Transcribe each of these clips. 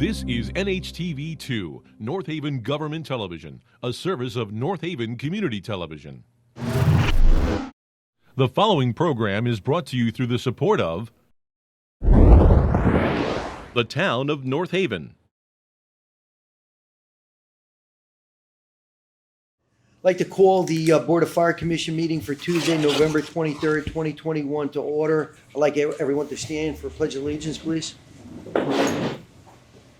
This is NHTV2, North Haven Government Television, a service of North Haven Community Television. The following program is brought to you through the support of the Town of North Haven. I'd like to call the Board of Fire Commission meeting for Tuesday, November 23rd, 2021 to order. I'd like everyone to stand for Pledge of Allegiance, please.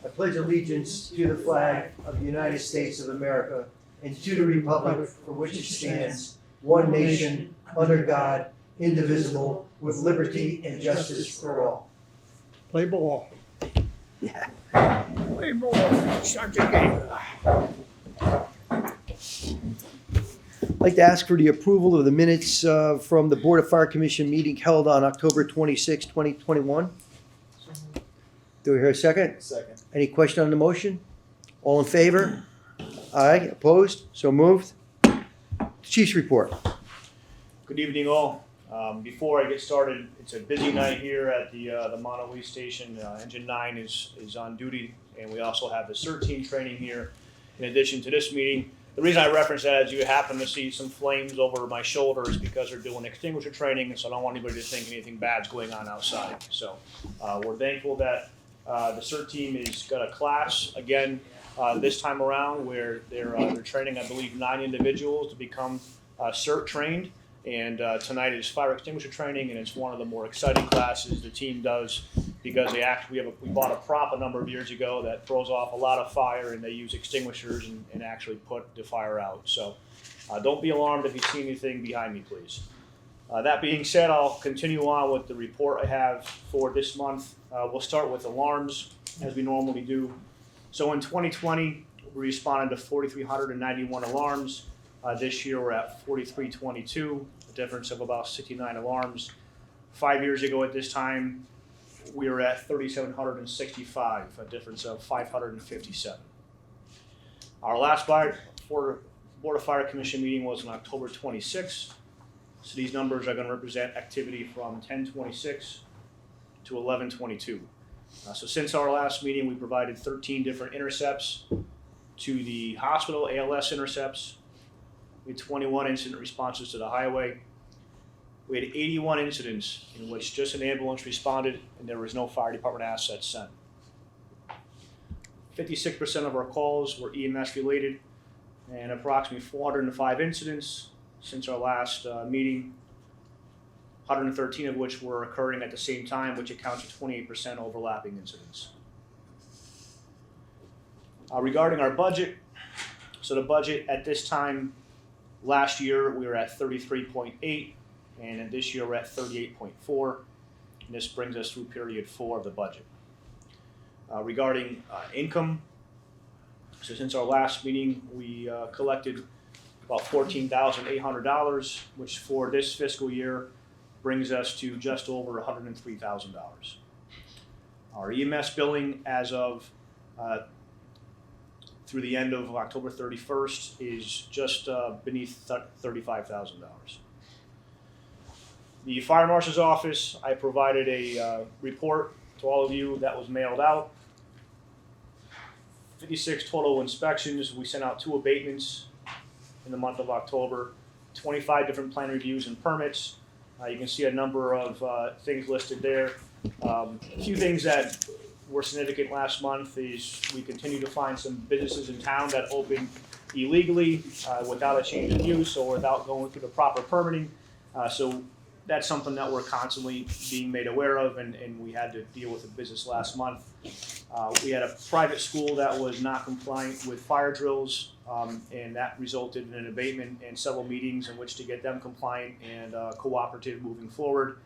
I pledge allegiance to the flag of the United States of America and to the republic for which it stands, one nation, under God, indivisible, with liberty and justice for all. Play ball. Yeah. Play ball. Start the game. I'd like to ask for the approval of the minutes from the Board of Fire Commission meeting held on October 26, 2021. Do we hear a second? Second. Any question on the motion? All in favor? Aye. Opposed? So moved. Chief's report. Good evening, all. Before I get started, it's a busy night here at the Monowee Station. Engine 9 is on duty, and we also have the Cert team training here in addition to this meeting. The reason I reference that is you happen to see some flames over my shoulder is because they're doing extinguisher training, and so I don't want anybody to think anything bad's going on outside. So we're thankful that the Cert team has got a class again this time around where they're training, I believe, 9 individuals to become Cert trained. And tonight is fire extinguisher training, and it's one of the more exciting classes the team does because we bought a prop a number of years ago that throws off a lot of fire, and they use extinguishers and actually put the fire out. So don't be alarmed if you see anything behind me, please. That being said, I'll continue on with the report I have for this month. We'll start with alarms, as we normally do. So in 2020, we responded to 4,391 alarms. This year, we're at 4,322, a difference of about 69 alarms. 5 years ago at this time, we were at 3,765, a difference of 557. Our last Board of Fire Commission meeting was on October 26th. So these numbers are going to represent activity from 10/26 to 11/22. So since our last meeting, we provided 13 different intercepts to the hospital, ALS intercepts. We had 21 incident responses to the highway. We had 81 incidents in which just an ambulance responded and there was no fire department assets sent. 56% of our calls were EMS related, and approximately 405 incidents since our last meeting, 113 of which were occurring at the same time, which accounts for 28% overlapping incidents. Regarding our budget, so the budget at this time last year we were at 33.8, and this year we're at 38.4, and this brings us through period 4 of the budget. Regarding income, so since our last meeting we collected about $14,800, which for this fiscal year brings us to just over $103,000. Our EMS billing as of through the end of October 31st is just beneath $35,000. The Fire Marshal's Office, I provided a report to all of you that was mailed out. 56 total inspections. We sent out 2 abatements in the month of October, 25 different plan reviews and permits. You can see a number of things listed there. A few things that were significant last month is we continue to find some businesses in town that opened illegally without a change of use or without going through the proper permitting. So that's something that we're constantly being made aware of, and we had to deal with a business last month. We had a private school that was not compliant with fire drills, and that resulted in an abatement and several meetings in which to get them compliant and cooperative moving forward.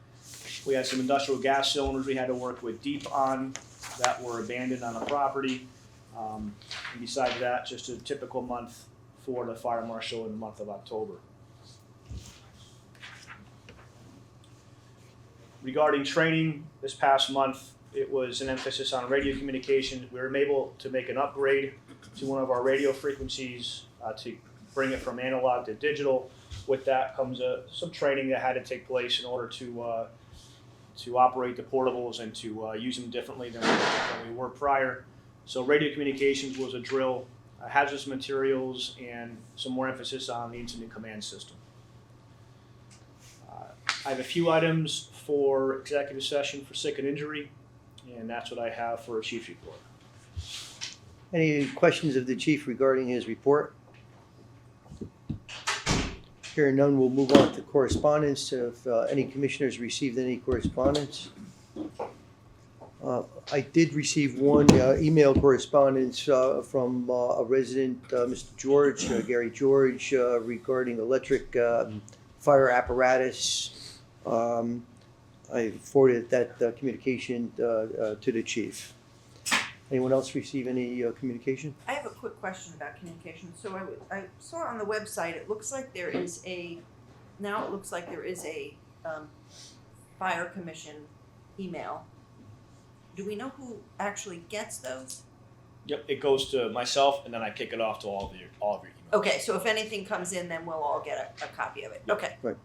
We had some industrial gas cylinders we had to work with DEEP on that were abandoned on the property. And besides that, just a typical month for the fire marshal in the month of October. Regarding training, this past month, it was an emphasis on radio communication. We were able to make an upgrade to one of our radio frequencies to bring it from analog to digital. With that comes some training that had to take place in order to operate the portables and to use them differently than we were prior. So radio communications was a drill, hazardous materials, and some more emphasis on the incident command system. I have a few items for executive session for sick and injury, and that's what I have for a chief's report. Any questions of the chief regarding his report? Hearing none, we'll move on to correspondence. If any commissioners received any correspondence? I did receive one email correspondence from a resident, Mr. George, Gary George, regarding electric fire apparatus. I forwarded that communication to the chief. Anyone else receive any communication? I have a quick question about communication. So I saw on the website, it looks like there is a fire commission email. Do we know who actually gets those? Yep, it goes to myself, and then I kick it off to all of your emails. Okay, so if anything comes in, then we'll all get a copy of it. Okay. Right.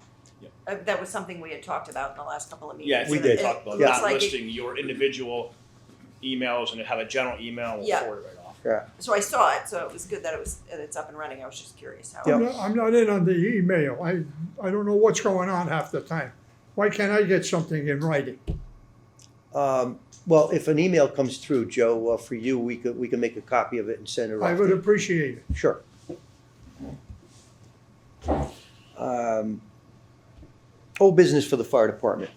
Yep. That was something we had talked about in the last couple of meetings. Yeah, We we did. talked about Yeah. not Like listing your individual emails and have a general email. We'll Yeah. forward it right off. Yeah. So I saw it, so it was good that it's up and running. I was just curious how. Yeah. I'm not in on the email. I don't know what's going on half the time. Why can't I get something in writing? Well, if an email comes through, Joe, for you, we can make a copy of it and send it off. I would appreciate it. Sure. Whole business for the fire department.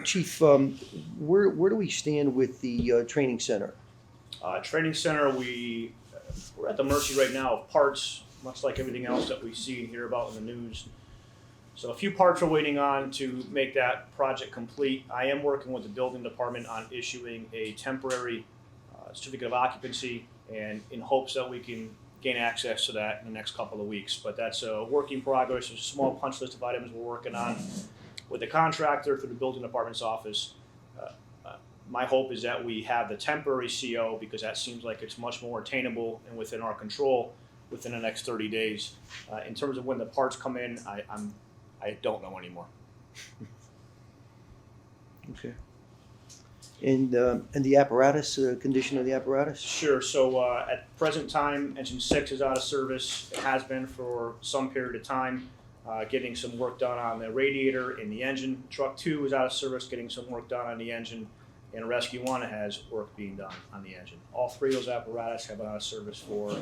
Chief, where do we stand with the training center? Training center, we're at the mercy right now of parts, much like everything else that we see and hear about in the news. So a few parts we're waiting on to make that project complete. I am working with the building department on issuing a temporary certificate of occupancy, and in hopes that we can gain access to that in the next couple of weeks. But that's a work in progress. There's a small punch list of items we're working on with the contractor through the building department's office. My hope is that we have the temporary CO, because that seems like it's much more attainable and within our control within the next 30 days. In terms of when the parts come in, I don't know anymore. Okay. And the apparatus, condition of the apparatus? Sure. So at present time, engine 6 is out of service. It has been for some period of time. Getting some work done on the radiator in the engine. Truck 2 is out of service, getting some work done on the engine. And Rescue 1 has work being done on the engine. All three of those apparatus have been out of service for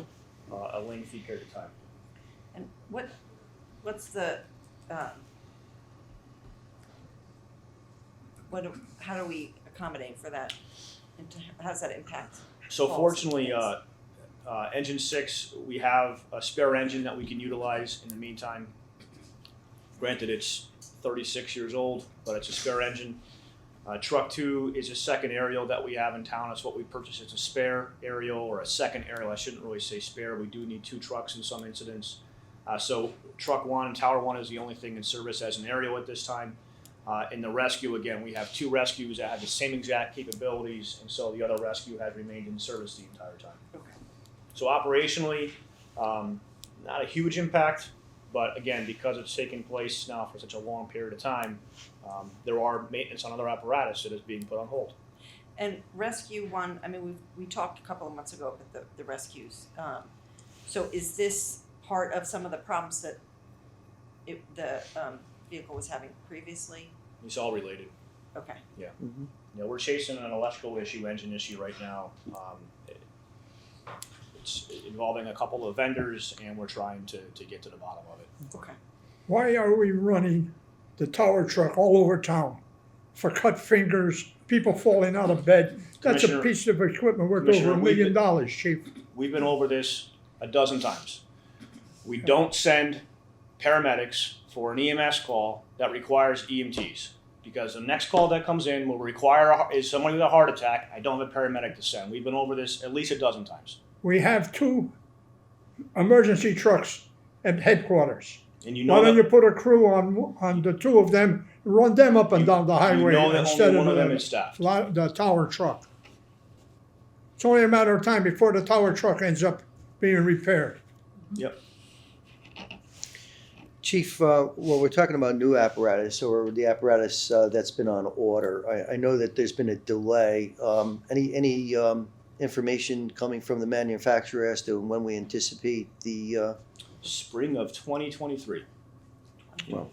a lengthy period of time. And what's the how do we accommodate for that? And how does that impact? So costs fortunately, and engine 6, we have a spare engine that we can utilize in the meantime. Granted, it's 36 years old, but it's a spare engine. Truck 2 is a second aerial that we have in town. That's what we purchased. It's a spare aerial, or a second aerial. I shouldn't really say spare. We do need 2 trucks in some incidents. So Truck 1 and Tower 1 is the only thing in service as an aerial at this time. In the rescue, again, we have 2 rescues that have the same exact capabilities, and so the other rescue has remained in service the entire time. Okay. So operationally, not a huge impact, but again, because it's taken place now for such a long period of time, there are maintenance on other apparatus that is being put on hold. And Rescue 1, I mean, we talked a couple of months ago about the rescues. So is this part of some of the problems that the vehicle was having previously? It's all related. Okay. Yeah. Mhm. You know, we're chasing an electrical issue, engine issue right now. It's involving a couple of vendors, and we're trying to get to the bottom of it. Okay. Why are we running the tower truck all over town for cut fingers, people falling out of bed? That's a Commissioner- piece of equipment worth Commissioner, over $1 we've million, chief. We've been over this a dozen times. We don't send paramedics for an EMS call that requires EMTs, because the next call that comes in will require is somebody with a heart attack. I don't have a paramedic to send. We've been over this at least a dozen times. We have 2 emergency trucks at headquarters. And you know Why don't you that, put a crew on the 2 of them, run them up and down the highway you know that instead only of one of them is staffed. the tower truck? It's only a matter of time before the tower truck ends up being repaired. Yep. Chief, well, we're talking about new apparatus, or the apparatus that's been on order. I know that there's been a delay. Any information coming from the manufacturer as to when we anticipate the, Spring of 2023. well,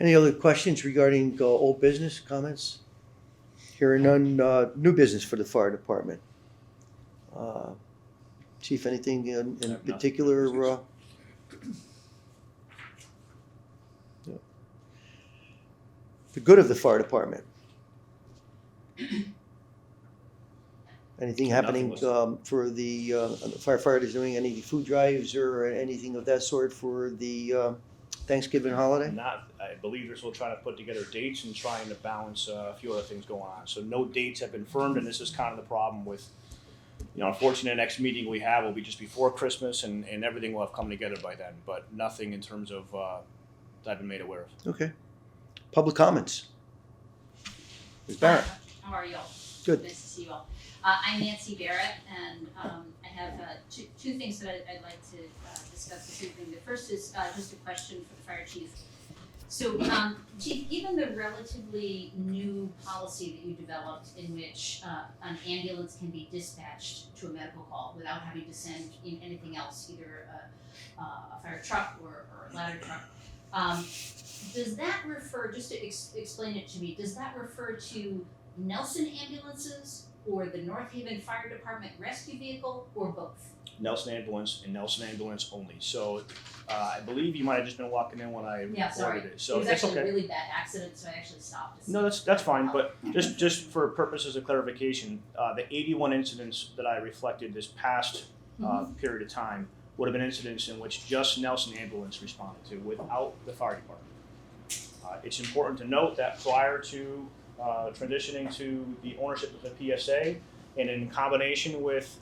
any other questions regarding old business comments? Here are none. New business for the fire department. Chief, anything in nothing. particular? The good of the fire department. Anything happening Nothing for the firefighters doing any food drives or anything of that sort for the Thanksgiving holiday? I believe they're still trying to put together dates and trying to balance a few other things going on. So no dates have been firmed, and this is kind of the problem with, unfortunately, the next meeting we have will be just before Christmas, and everything will have come together by then, but nothing in terms of that I've been made aware of. Okay. Public comments. Ms. Barrett. How are you all? Good. Nice to see you all. I'm Nancy Barrett, and I have two things that I'd like to discuss this evening. The first is just a question for the fire chief. So, Chief, given the relatively new policy that you developed in which an ambulance can be dispatched to a medical call without having to send in anything else, either a fire truck or a ladder truck, does that refer, just to explain it to me, does that refer to Nelson ambulances or the North Haven Fire Department rescue vehicle or both? Nelson Ambulance and Nelson Ambulance only. So I believe you might have just been walking in when I reported it. So it was it's actually okay. a really bad accident, so I actually stopped. No, that's fine, but just for purposes of clarification, the 81 incidents that I reflected this past period of time would have been incidents in which just Nelson Ambulance responded to without the fire department. It's important to note that prior to transitioning to the ownership of the PSA, and in combination with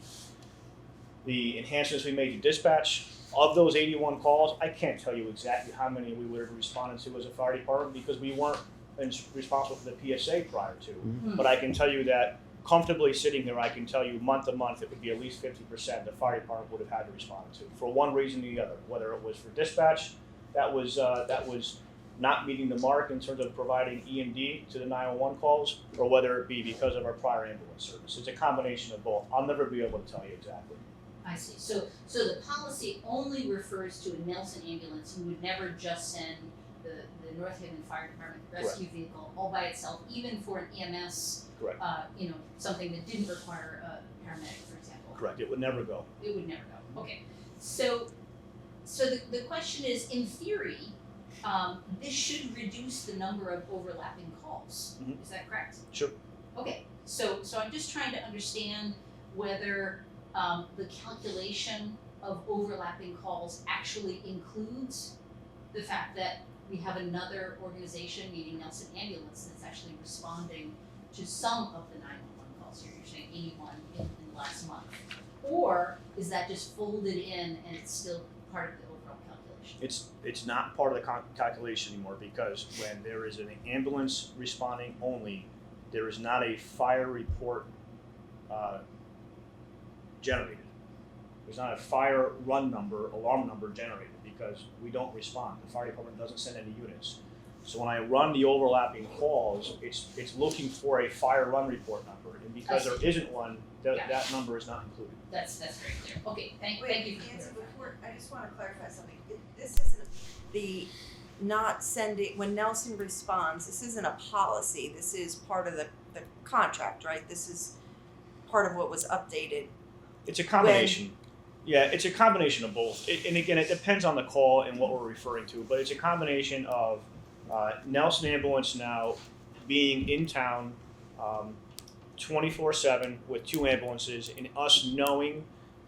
the enhancements we made to dispatch, of those 81 calls, I can't tell you exactly how many we would have responded to as a fire department because we weren't responsible for the PSA prior to. Mm-hmm. But I can tell you that comfortably sitting here, I can tell you month to month, it would be at least 50% the fire department would have had to respond to for one reason or the other. Whether it was for dispatch, that was not meeting the mark in terms of providing E&D to the 911 calls, or whether it be because of our prior ambulance service. It's a combination of both. I'll never be able to tell you exactly. I see. So the policy only refers to a Nelson ambulance. You would never just send the North Haven Fire Department rescue vehicle all by itself, even for an EMS. Correct. Something that didn't require a paramedic, for example. Correct. It would never go. It would never go. Okay. So the question is, in theory, this should reduce the number of overlapping calls. Mhm. Is that correct? Sure. Okay. So I'm just trying to understand whether the calculation of overlapping calls actually includes the fact that we have another organization, meaning Nelson Ambulance, that's actually responding to some of the 911 calls here. You're saying 81 in the last month. Or is that just folded in and it's still part of the overall calculation? It's not part of the calculation anymore, because when there is an ambulance responding only, there is not a fire report generated. There's not a fire run number, alarm number generated, because we don't respond. The fire department doesn't send any units. So when I run the overlapping calls, it's looking for a fire run report number, and because there isn't one, that number is not included. That's very clear. Okay, thank you for Nancy, clarifying. before, I just wanna clarify something. This isn't the not sending, when Nelson responds, this isn't a policy, this is part of the contract, right? This is part of what was updated. It's a combination. Yeah, it's a combination of both. And again, it depends on the call and what we're referring to, but it's a combination of Nelson Ambulance now being in town 24/7 with 2 ambulances, and us knowing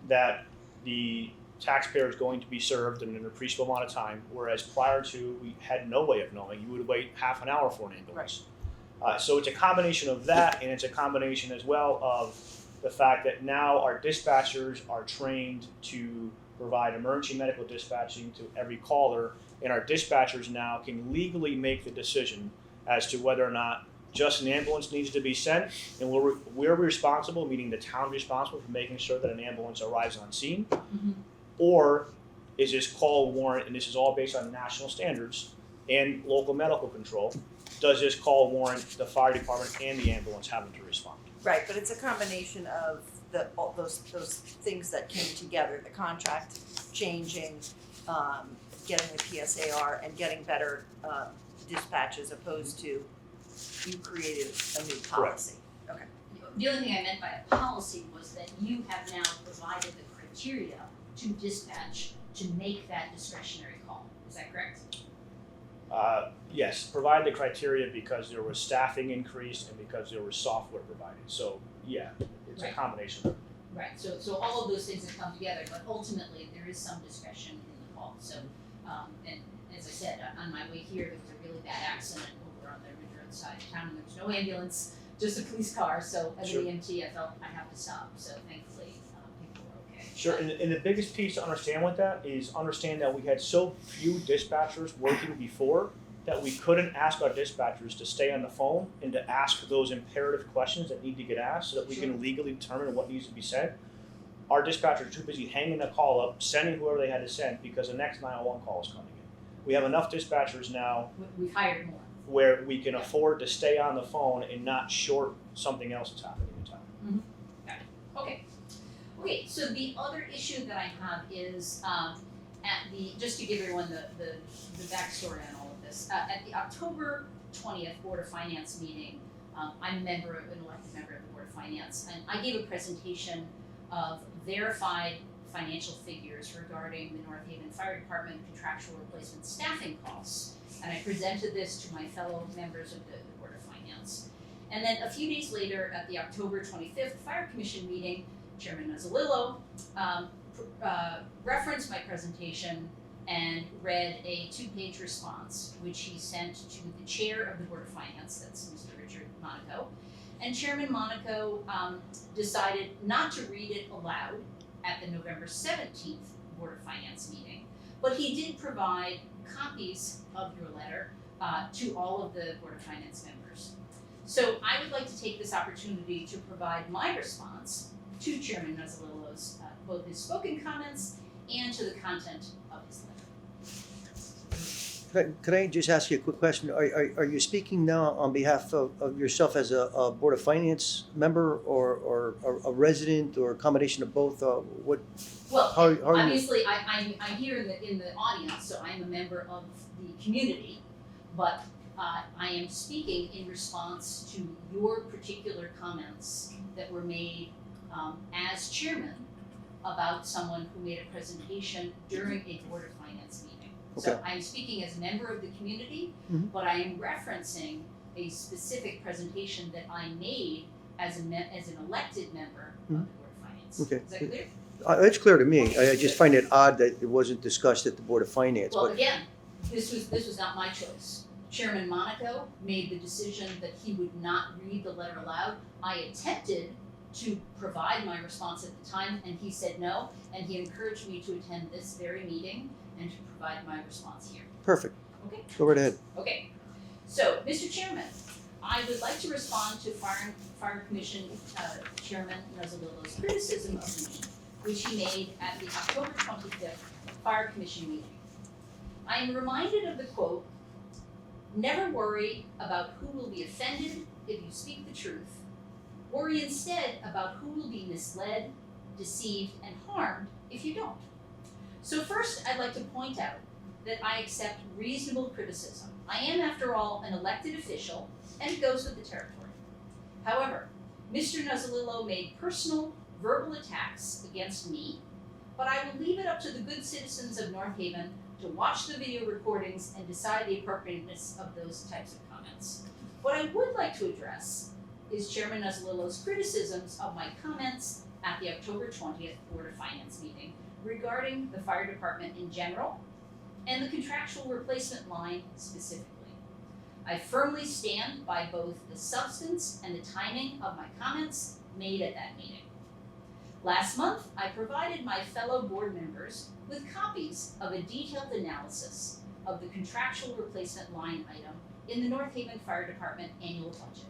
that the taxpayer is going to be served in an appreciable amount of time, whereas prior to, we had no way of knowing. You would wait half an hour for an ambulance. So it's a combination of that, and it's a combination as well of the fact that now our dispatchers are trained to provide emergency medical dispatching to every caller, and our dispatchers now can legally make the decision as to whether or not just an ambulance needs to be sent, and we're responsible, meaning the town responsible for making sure that an ambulance arrives on scene, or is this call warrant, and this is all based on national standards and local medical control, does this call warrant the fire department and the ambulance having to respond? Right, but it's a combination of all those things that came together, the contract changing, getting the PSAR and getting better dispatch as opposed to you created a new policy. Okay. The only thing I meant by a policy was that you have now provided the criteria to dispatch to make that discretionary call. Is that correct? Yes, provide the criteria because there was staffing increase and because there was software provided. So yeah, it's a Right. combination of. Right, so all of those things have come together, but ultimately there is some discretion in the call. So, and as I said, on my way here, there was a really bad accident over on the Ridge side of town, and there was no ambulance, just a police car. So as Sure. an EMT, I felt I have to stop. So thankfully, people were okay. Sure, and the biggest piece to understand with that is understand that we had so few dispatchers working before that we couldn't ask our dispatchers to stay on the phone and to ask those imperative questions that need to get asked so that we can legally determine what needs to be said. Our dispatchers are too busy hanging the call up, sending whoever they had to send because the next 911 call is coming in. We have enough dispatchers now We've hired more. where we can afford to stay on the phone and not short something else that's happening in town. Okay. Okay, so the other issue that I have is just to give everyone the backstory on all of this, at the October 20th Board of Finance meeting, I'm an elected member of the Board of Finance, and I gave a presentation of verified financial figures regarding the North Haven Fire Department contractual replacement staffing costs. And I presented this to my fellow members of the Board of Finance. And then a few days later, at the October 25th Fire Commission meeting, Chairman Nuzzolillo referenced my presentation and read a 2-page response, which he sent to the chair of the Board of Finance, that's Mr. Richard Monaco. And Chairman Monaco decided not to read it aloud at the November 17th Board of Finance meeting, but he did provide copies of your letter to all of the Board of Finance members. So I would like to take this opportunity to provide my response to Chairman Nuzzolillo's both his spoken comments and to the content of his letter. Could I just ask you a quick question? Are you speaking now on behalf of yourself as a Board of Finance member or a resident or a combination of both? What? Well, How are you? obviously, I'm here in the audience, so I'm a member of the community, but I am speaking in response to your particular comments that were made as chairman about someone who made a presentation during a Board of Finance meeting. So Okay. I'm speaking as a member of the community, Mhm. but I am referencing a specific presentation that I made as an elected member of the Board of Finance. Okay. Is that clear? It's clear to me. I just find it odd that it wasn't discussed at the Board of Finance. Well, But again, this was not my choice. Chairman Monaco made the decision that he would not read the letter aloud. I attempted to provide my response at the time, and he said no, and he encouraged me to attend this very meeting and to provide my response here. perfect. Okay? Go right ahead. Okay. So, Mr. Chairman, I would like to respond to Fire Commission Chairman Nuzzolillo's criticism of me, which he made at the October 25th Fire Commission meeting. I am reminded of the quote, "Never worry about who will be offended if you speak the truth. Worry instead about who will be misled, deceived, and harmed if you don't." So first, I'd like to point out that I accept reasonable criticism. I am, after all, an elected official, and it goes with the territory. However, Mr. Nuzzolillo made personal, verbal attacks against me, but I will leave it up to the good citizens of North Haven to watch the video recordings and decide the appropriateness of those types of comments. What I would like to address is Chairman Nuzzolillo's criticisms of my comments at the October 20th Board of Finance meeting regarding the fire department in general and the contractual replacement line specifically. I firmly stand by both the substance and the timing of my comments made at that meeting. Last month, I provided my fellow board members with copies of a detailed analysis of the contractual replacement line item in the North Haven Fire Department annual budget.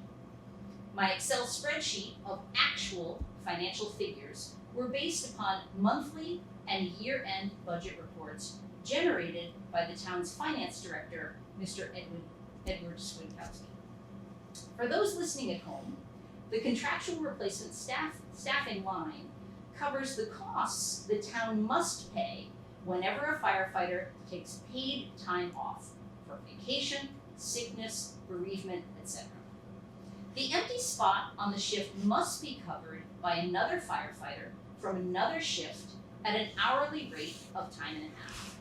My Excel spreadsheet of actual financial figures were based upon monthly and year-end budget reports generated by the town's finance director, Mr. Edward Swinkowski. For those listening at home, the contractual replacement staffing line covers the costs the town must pay whenever a firefighter takes paid time off for vacation, sickness, bereavement, etc. The empty spot on the shift must be covered by another firefighter from another shift at an hourly rate of time and a half.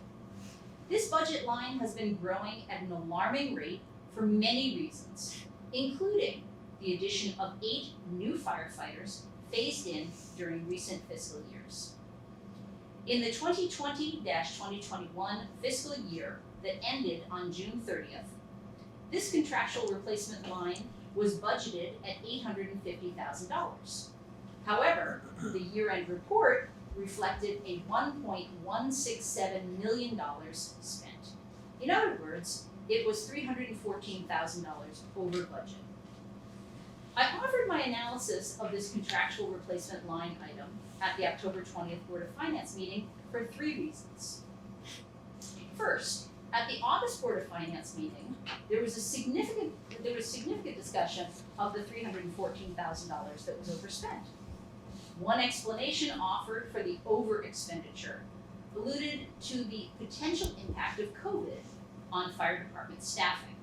This budget line has been growing at an alarming rate for many reasons, including the addition of 8 new firefighters phased in during recent fiscal years. In the 2020-2021 fiscal year that ended on June 30th, this contractual replacement line was budgeted at $850,000. However, the year-end report reflected a $1.167 million spent. In other words, it was $314,000 over budget. I offered my analysis of this contractual replacement line item at the October 20th Board of Finance meeting for 3 reasons. First, at the August Board of Finance meeting, there was significant discussion of the $314,000 that was overspent. One explanation offered for the over-expenditure alluded to the potential impact of COVID on fire department staffing.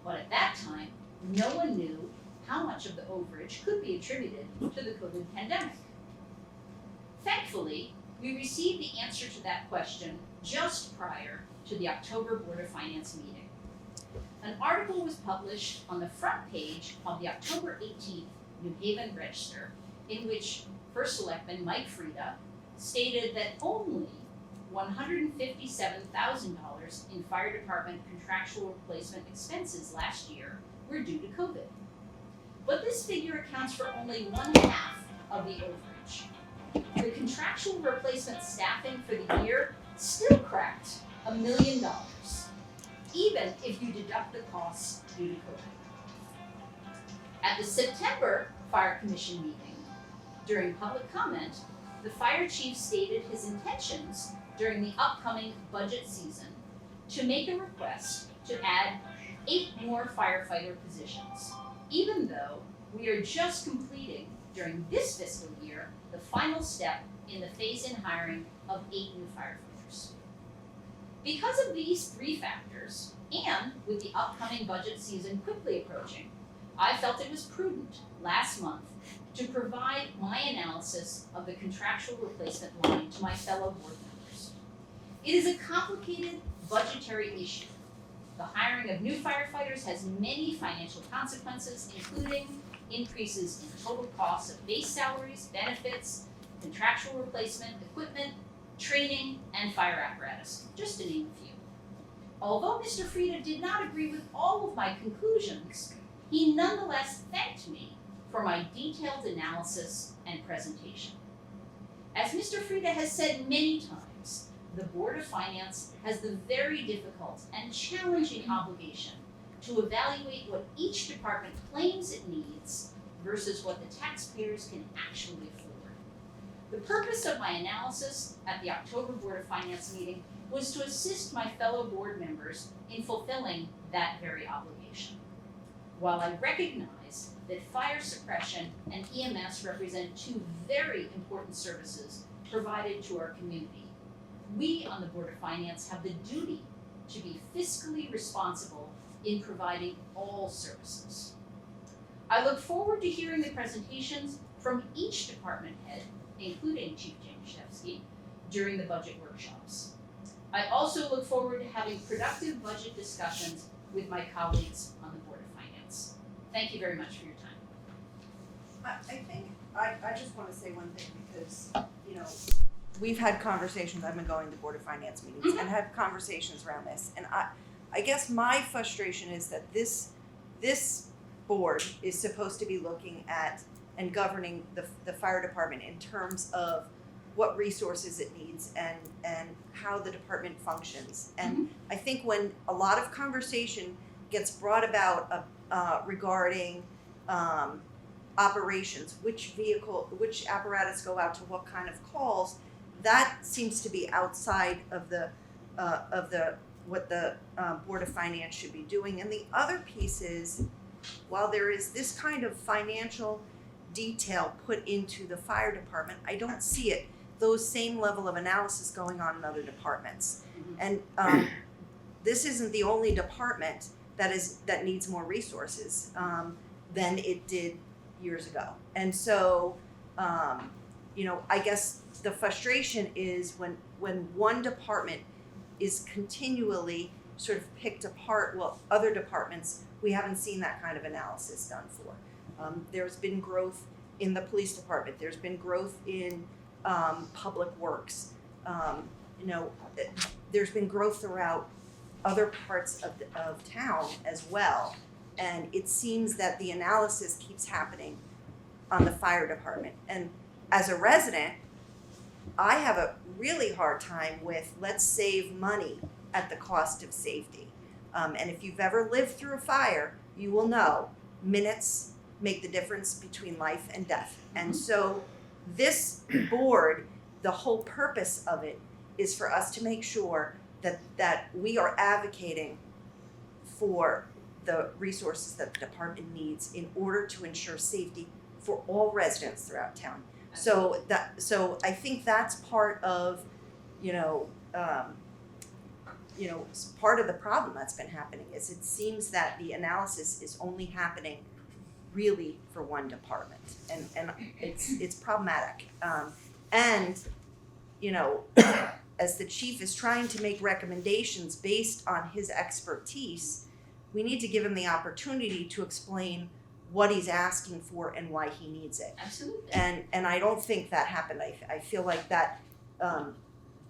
But at that time, no one knew how much of the overage could be attributed to the COVID pandemic. Thankfully, we received the answer to that question just prior to the October Board of Finance meeting. An article was published on the front page of the October 18th New Haven Register, in which First Selectman Mike Frieda stated that only $157,000 in fire department contractual replacement expenses last year were due to COVID. But this figure accounts for only 1/2 of the overage. The contractual replacement staffing for the year still cracked $1 million, even if you deduct the costs due to COVID. At the September Fire Commission meeting, during public comment, the fire chief stated his intentions during the upcoming budget season to make a request to add 8 more firefighter positions, even though we are just completing during this fiscal year the final step in the phase-in hiring of 8 new firefighters. Because of these 3 factors, and with the upcoming budget season quickly approaching, I felt it was prudent last month to provide my analysis of the contractual replacement line to my fellow board members. It is a complicated budgetary issue. The hiring of new firefighters has many financial consequences, including increases in total costs of base salaries, benefits, contractual replacement, equipment, training, and fire apparatus, just to name a few. Although Mr. Frieda did not agree with all of my conclusions, he nonetheless thanked me for my detailed analysis and presentation. As Mr. Frieda has said many times, the Board of Finance has the very difficult and challenging obligation to evaluate what each department claims it needs versus what the taxpayers can actually afford. The purpose of my analysis at the October Board of Finance meeting was to assist my fellow board members in fulfilling that very obligation. While I recognize that fire suppression and EMS represent 2 very important services provided to our community, we on the Board of Finance have the duty to be fiscally responsible in providing all services. I look forward to hearing the presentations from each department head, including Chief Januszewski, during the budget workshops. I also look forward to having productive budget discussions with my colleagues on the Board of Finance. Thank you very much for your time. I think, I just wanna say one thing because, we've had conversations, I've been going to Board of Finance meetings and had conversations around this. And I guess my frustration is that this board is supposed to be looking at and governing the fire department in terms of what resources it needs and how the department functions. And I think when a lot of conversation gets brought about regarding operations, which vehicle, which apparatus go out to what kind of calls, that seems to be outside of the what the Board of Finance should be doing. And the other piece is, while there is this kind of financial detail put into the fire department, I don't see it, those same level of analysis going on in other departments. And this isn't the only department that needs more resources than it did years ago. And so, I guess the frustration is when one department is continually sort of picked apart, well, other departments, we haven't seen that kind of analysis done for. There's been growth in the police department. There's been growth in public works. There's been growth throughout other parts of town as well. And it seems that the analysis keeps happening on the fire department. And as a resident, I have a really hard time with, let's save money at the cost of safety. And if you've ever lived through a fire, you will know minutes make the difference between life and death. And so this board, the whole purpose of it is for us to make sure that we are advocating for the resources that the department needs in order to ensure safety for all residents throughout town. So I think that's part of, part of the problem that's been happening is it seems that the analysis is only happening really for one department, and it's problematic. As the chief is trying to make recommendations based on his expertise, we need to give him the opportunity to explain what he's asking for and why he needs it. Absolutely. And I don't think that happened. I feel like that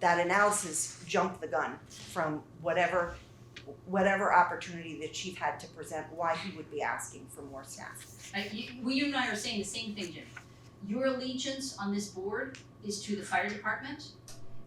analysis jumped the gun from whatever opportunity the chief had to present why he would be asking for more staff. You and I are saying the same thing, Jim. Your allegiance on this board is to the fire department,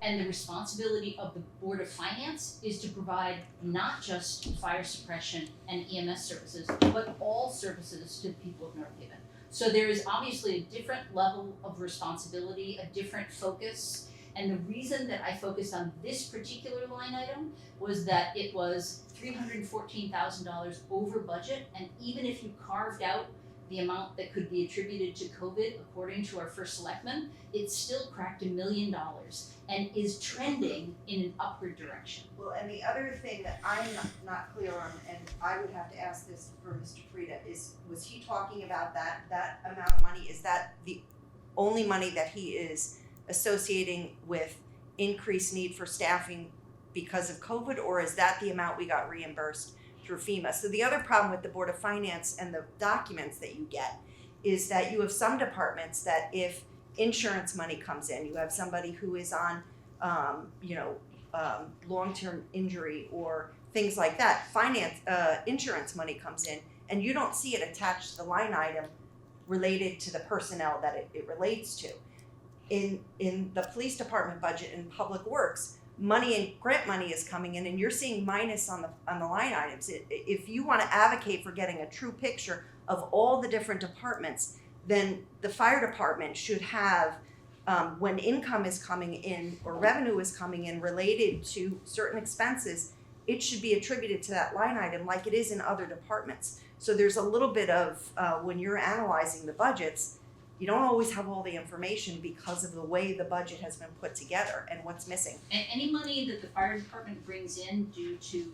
and the responsibility of the Board of Finance is to provide not just fire suppression and EMS services, but all services to the people of North Haven. So there is obviously a different level of responsibility, a different focus. And the reason that I focused on this particular line item was that it was $314,000 over budget, and even if you carved out the amount that could be attributed to COVID, according to our first selectman, it still cracked $1 million and is trending in an upward direction. Well, and the other thing that I'm not clear on, and I would have to ask this for Mr. Frieda, was he talking about that amount of money? Is that the only money that he is associating with increased need for staffing because of COVID, or is that the amount we got reimbursed through FEMA? So the other problem with the Board of Finance and the documents that you get is that you have some departments that if insurance money comes in, you have somebody who is on long-term injury or things like that, insurance money comes in and you don't see it attached to the line item related to the personnel that it relates to. In the police department budget and public works, money and grant money is coming in and you're seeing minus on the line items. If you want to advocate for getting a true picture of all the different departments, then the fire department should have, when income is coming in or revenue is coming in related to certain expenses, it should be attributed to that line item like it is in other departments. So there's a little bit of, when you're analyzing the budgets, you don't always have all the information because of the way the budget has been put together and what's missing. And any money that the fire department brings in due to,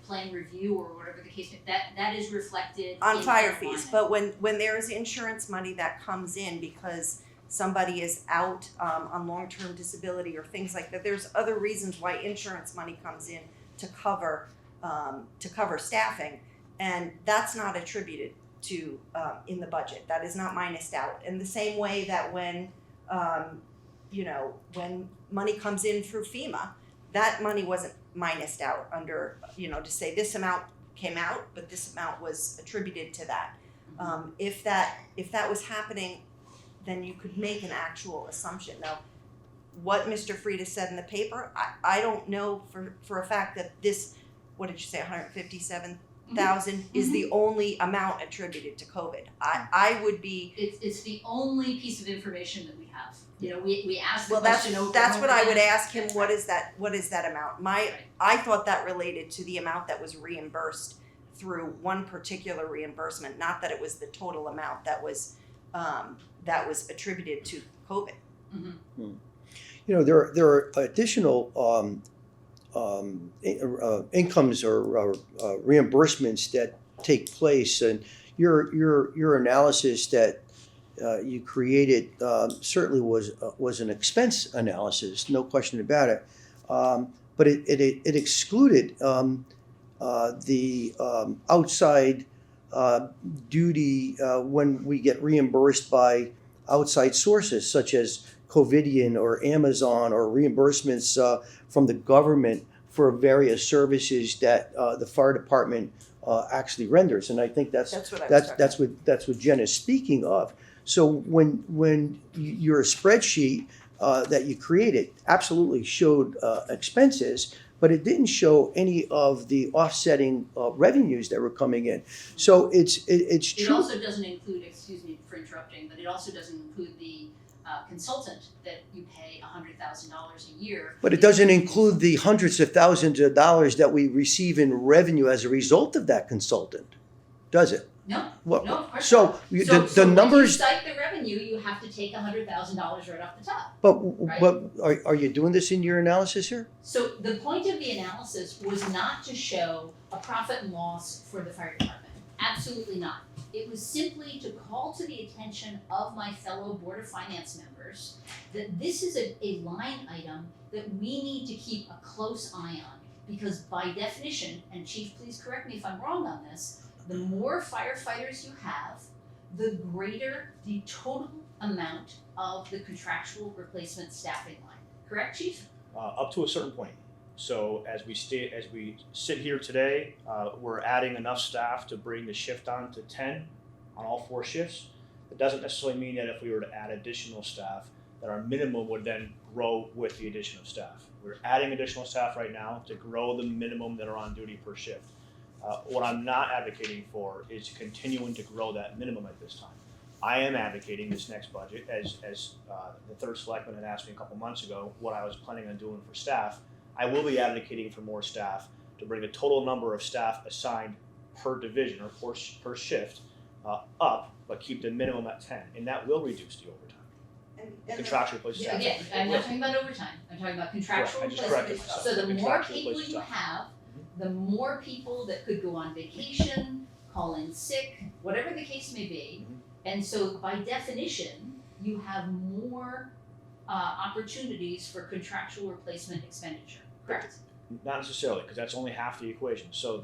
plan review or whatever the case, that is reflected On in fire that fees, line. but when there is insurance money that comes in because somebody is out on long-term disability or things like that, there's other reasons why insurance money comes in to cover staffing, and that's not attributed to in the budget. That is not minused out. In the same way that when money comes in through FEMA, that money wasn't minused out under, to say this amount came out, but this amount was attributed to that. If that was happening, then you could make an actual assumption. Now, what Mr. Frieda said in the paper, I don't know for a fact that this, what did you say, $157,000 is the only amount attributed to COVID. I would be, It's the only piece of information that we have. You know, we asked the well, that's, question over that's and what over I would again. ask him, what is that amount? Right. I thought that related to the amount that was reimbursed through one particular reimbursement, not that it was the total amount that was attributed to COVID. Mhm. You know, there are additional incomes or reimbursements that take place, and your analysis that you created certainly was an expense analysis, no question about it. But it excluded the outside duty when we get reimbursed by outside sources such as Covidian or Amazon, or reimbursements from the government for various services that the fire department actually renders. And I think that's what I was talking that's what Jen is speaking of. So when your spreadsheet that you created absolutely showed expenses, but it didn't show any of the offsetting revenues that were coming in. So it's It true. also doesn't include, excuse me for interrupting, but it also doesn't include the consultant that you pay $100,000 a year. But it doesn't include the hundreds of thousands of dollars that we receive in revenue as a result of that consultant, does it? No, Well, no, of course so not. the So numbers. when you cite the revenue, you have to take $100,000 right off the top. But are you doing this in your analysis here? So the point of the analysis was not to show a profit and loss for the fire department. Absolutely not. It was simply to call to the attention of my fellow Board of Finance members that this is a line item that we need to keep a close eye on. Because by definition, and Chief, please correct me if I'm wrong on this, the more firefighters you have, the greater the total amount of the contractual replacement staffing line. Correct, Chief? Up to a certain point. So as we sit here today, we're adding enough staff to bring the shift on to 10 on all 4 shifts. It doesn't necessarily mean that if we were to add additional staff, that our minimum would then grow with the addition of staff. We're adding additional staff right now to grow the minimum that are on duty per shift. What I'm not advocating for is continuing to grow that minimum at this time. I am advocating this next budget, as the third selectman had asked me a couple months ago what I was planning on doing for staff. I will be advocating for more staff to bring the total number of staff assigned per division or per shift up, but keep the minimum at 10, and that will reduce the overtime. Contractual replacement staff. Again, I'm not talking about overtime, I'm talking about contractual Right, I just replacement. corrected So the myself. more Contractual people you replacement staff. have, the more people that could go on vacation, call in sick, whatever the case may be. Mhm. And so by definition, you have more opportunities for contractual replacement expenditure, correct? Not necessarily, because that's only half the equation. So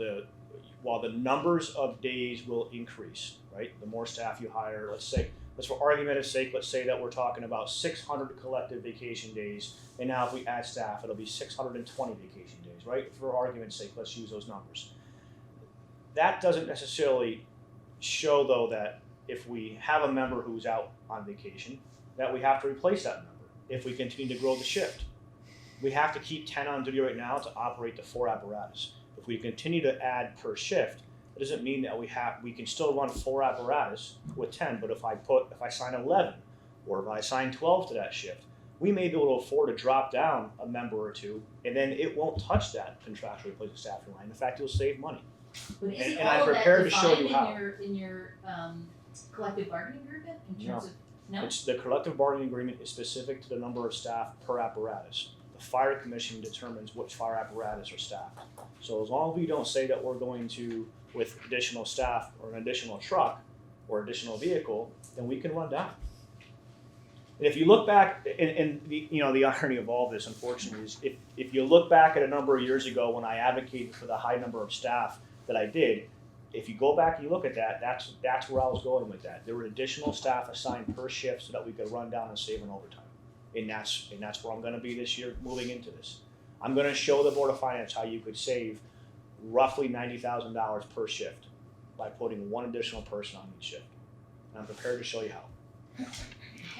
while the numbers of days will increase, right? The more staff you hire, let's for argument's sake, let's say that we're talking about 600 collective vacation days, and now if we add staff, it'll be 620 vacation days, right? For argument's sake, let's use those numbers. That doesn't necessarily show, though, that if we have a member who's out on vacation, that we have to replace that member if we continue to grow the shift. We have to keep 10 on duty right now to operate the 4 apparatus. If we continue to add per shift, it doesn't mean that we can still run 4 apparatus with 10, but if I sign 11 or if I assign 12 to that shift, we may be able to afford to drop down a member or two, and then it won't touch that contractual replacement staffing line. In fact, you'll save money. But isn't And I'm all of that prepared to show you defined how. in your collective bargaining agreement in terms of, no? It's the collective bargaining agreement is specific to the number of staff per apparatus. The fire commission determines which fire apparatus are staffed. So as long as we don't say that we're going to, with additional staff or an additional truck or additional vehicle, then we can run down. And if you look back, and the irony of all this, unfortunately, is if you look back at a number of years ago when I advocated for the high number of staff that I did, if you go back and you look at that, that's where I was going with that. There were additional staff assigned per shift so that we could run down and save on overtime. And that's where I'm going to be this year moving into this. I'm going to show the Board of Finance how you could save roughly $90,000 per shift by putting 1 additional person on each shift. And I'm prepared to show you how.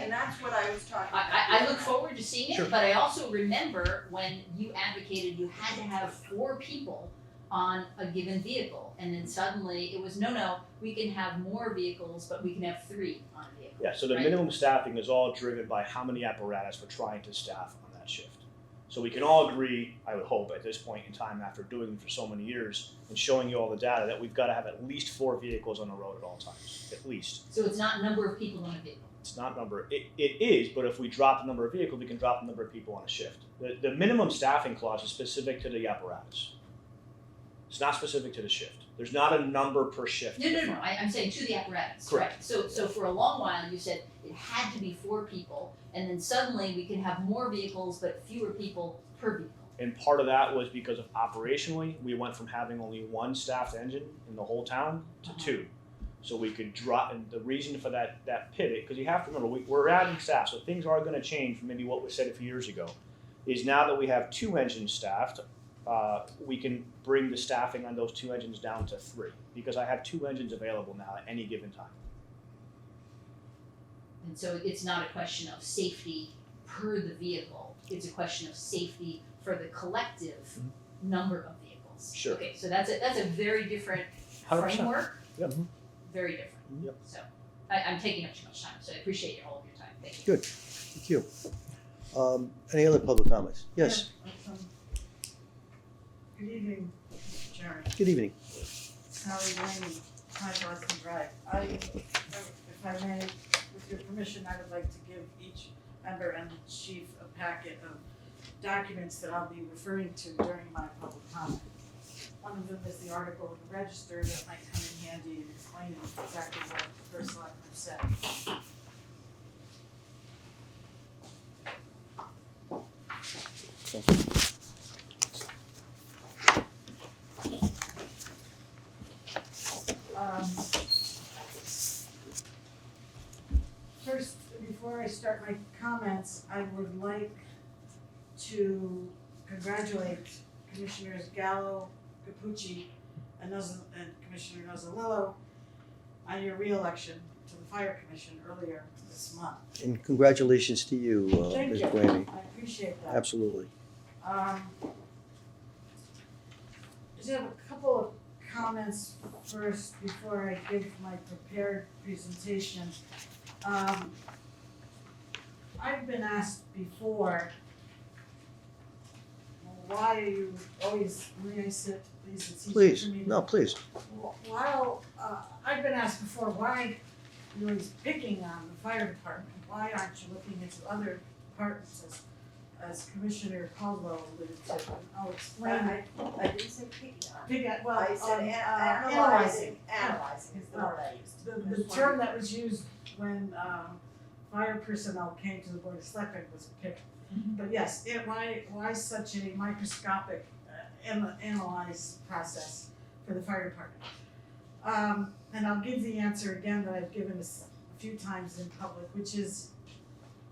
And that's what I was talking about. I look forward to seeing it, Sure. but I also remember when you advocated you had to have 4 people on a given vehicle. And then suddenly it was, no, we can have more vehicles, but we can have 3 on a vehicle. Yeah, so the right? minimum staffing is all driven by how many apparatus we're trying to staff on that shift. So we can all agree, I would hope, at this point in time, after doing them for so many years and showing you all the data, that we've got to have at least 4 vehicles on the road at all times, at least. So it's not number of people on a vehicle. It's not number, it is, but if we drop the number of vehicles, we can drop the number of people on a shift. The minimum staffing clause is specific to the apparatus. It's not specific to the shift. There's not a number per shift. No. I'm saying to the apparatus. Correct. Right? So for a long while you said it had to be 4 people, and then suddenly we can have more vehicles but fewer people per vehicle. And part of that was because of operationally, we went from having only 1 staffed engine in the whole town to 2. So we could drop, and the reason for that pivot, because you have to remember, we're adding staff, so things are going to change from maybe what was said a few years ago, is now that we have 2 engines staffed, we can bring the staffing on those 2 engines down to 3, because I have 2 engines available now at any given time. And so it's not a question of safety per the vehicle, it's a question of safety for the collective number of vehicles. Sure. Okay, so that's a very different 100%. framework. Yep. Very different. Yep. So I'm taking up too much time, so I appreciate all of your time. Thank you. Good, thank you. Any other public comments? Yes, Good evening, Mr. Chairman. good evening. Sally Laney, 5 Boston Drive. If I may, with your permission, I would like to give each member and the chief a packet of documents that I'll be referring to during my public comment. One of them is the article in the Register that might come in handy in explaining exactly what the first selectman said. First, before I start my comments, I would like to congratulate Commissioners Gallo, Capucci, and Commissioner Nozzolillo on your reelection to the Fire Commission earlier this month. And congratulations to you, Thank Ms. you. Grammy. I appreciate that. Absolutely. Just have a couple of comments first before I give my prepared presentation. I've been asked before, why are you always, may I sit, please, it's easier Please, for me to. no, please. While, I've been asked before, why you're always picking on the fire department? Why aren't you looking into other departments as Commissioner Caldwell alluded to? And I'll explain. I didn't say picking on. Pick at, well, I said analyzing. analyzing is the word I used. The term that was used when fire personnel came to the Board of Selectmen was pick. But yes, why such a microscopic analyze process for the fire department? And I'll give the answer again that I've given a few times in public, which is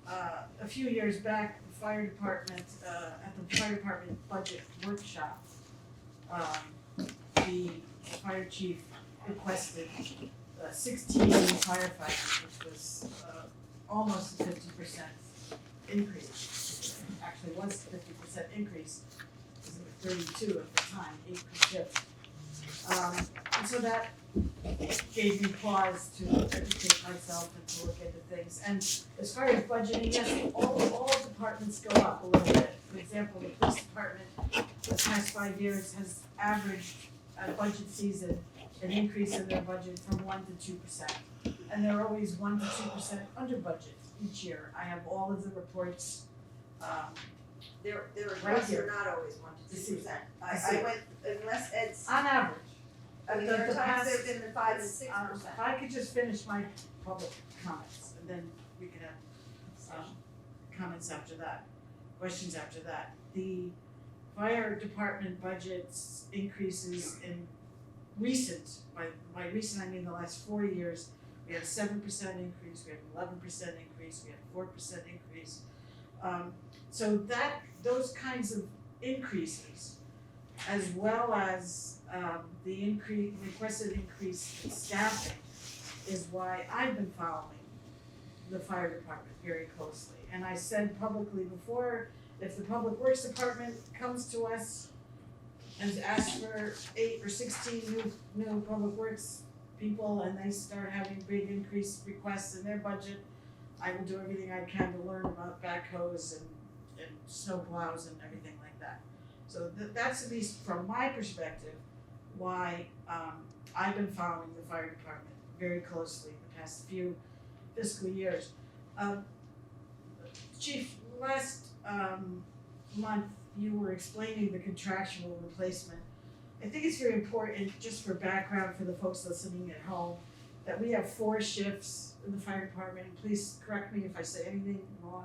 a few years back, the fire department, at the fire department budget workshop, the fire chief requested 16 new firefighters, which was almost a 50% increase. Actually, was a 50% increase, because it was 32 at the time, 8 per shift. And so that gave me pause to educate myself and to look into things. And as far as budgeting, yes, all departments go up a little bit. For example, the police department, the past 5 years, has averaged at budget season an increase in their budget from 1 to 2%. And they're always 1 to 2% under budget each year. I have all of the reports. Their Right requests here. are not always 1 to 2%. I see. I went, unless Ed's, On average. I mean, the- there are the times past- they've been the 5 and 6%. If I could just finish my public comments, and then we could have comments after that, questions after that. The fire department budgets increases in recent, by recent I mean the last 4 years, we had a 7% increase, we had an 11% increase, we had a 4% increase. So those kinds of increases, as well as the requested increase in staffing, is why I've been following the fire department very closely. And I said publicly before, if the public works department comes to us has asked for 8 or 16 new public works people, and they start having big increased requests in their budget, I will do everything I can to learn about backhoes and snow plows and everything like that. So that's, at least from my perspective, why I've been following the fire department very closely the past few fiscal years. Chief, last month you were explaining the contractual replacement. I think it's very important, just for background for the folks listening at home, that we have 4 shifts in the fire department. Please correct me if I say anything wrong.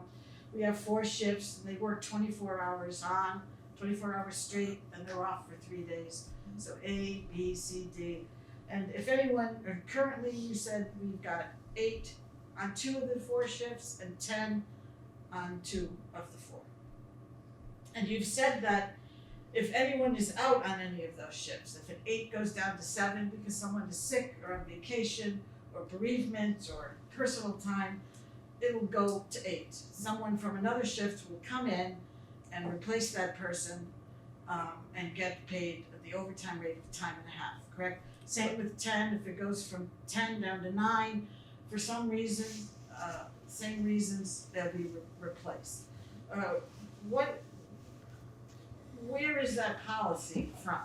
We have 4 shifts, and they work 24 hours on, 24 hours straight, and they're off for 3 days. So A, B, C, D. And if anyone, or currently you said we've got 8 on 2 of the 4 shifts and 10 on 2 of the 4. And you've said that if anyone is out on any of those shifts, if an 8 goes down to 7 because someone is sick or on vacation or bereavement or personal time, it'll go to 8. Someone from another shift will come in and replace that person and get paid the overtime rate of time and a half, correct? Same with 10, if it goes from 10 down to 9, for some reason, same reasons, they'll be replaced. Where is that policy from?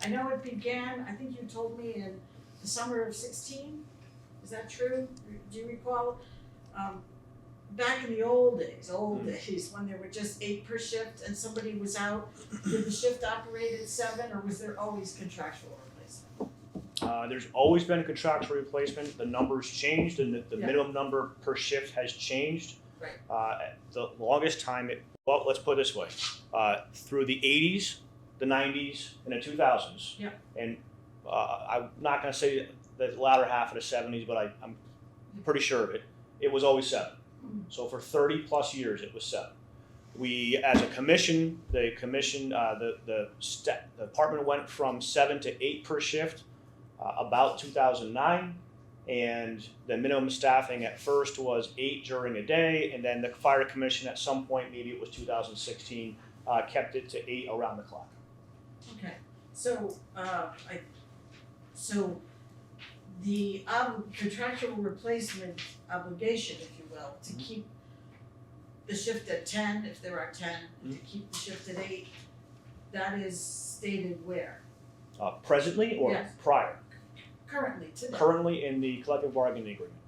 I know it began, I think you told me, in the summer of 16, is that true? Do you recall? Back in the old days, when there were just 8 per shift and somebody was out, did the shift operate at 7, or was there always contractual replacement? There's always been a contractual replacement. The numbers changed, and the Yeah. minimum number per shift has changed. Right. The longest time, well, let's put it this way, through the 80s, the 90s, and the 2000s. Yeah. And I'm not going to say the latter half of the 70s, but I'm pretty sure of it. It was always 7. So for 30 plus years, it was 7. We, as a commission, the department went from 7 to 8 per shift about 2009, and the minimum staffing at first was 8 during a day, and then the fire commission at some point, maybe it was 2016, kept it to 8 around the clock. Okay, so the contractual replacement obligation, if you will, to keep the shift at 10, if there are 10, to keep the shift at 8, that is stated where? Presently or Yes. prior? Currently, today. Currently in the collective bargaining agreement.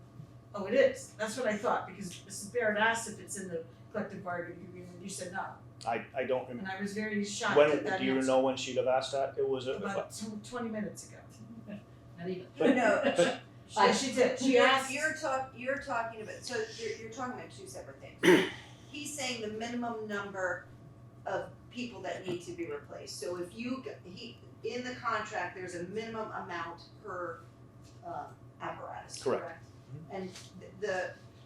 Oh, it is, that's what I thought, because Mrs. Barrett asked if it's in the collective bargaining agreement, you said no. I don't remember. And I was very shocked When, at that do you answer. know when she'd have asked that? It was About 20 minutes ago. Not even. No, She did, she asked. you're talking about, so you're talking about 2 separate things. He's saying the minimum number of people that need to be replaced. So if in the contract, there's a minimum amount per apparatus, Correct. correct? And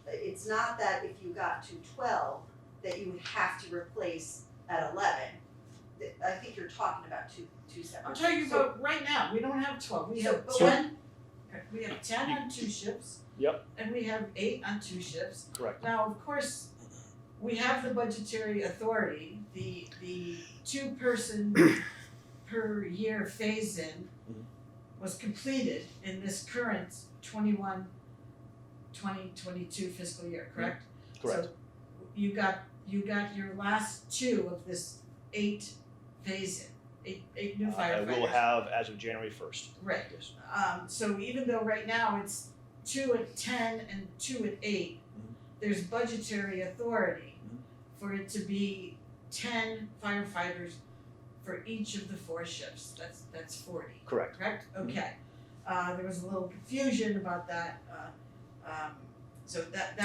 it's not that if you got to 12, that you would have to replace at 11. I think you're talking about two separate. I'm talking things. about right now, we don't have 12, we have So- 10, we have 10 on 2 shifts. Yep. And we have 8 on 2 shifts. Correct. Now, of course, we have the budgetary authority, the 2-person per year phase-in was completed in this current 2022 fiscal year, correct? Correct. So you got your last 2 of this 8 phase-in, 8 new I firefighters. will have as of January 1st. Right. Yes. So even though right now it's 2 at 10 and 2 at 8, there's budgetary authority for it to be 10 firefighters for each of the 4 shifts. That's 40. Correct. Correct? Okay. There was a little confusion about that. So that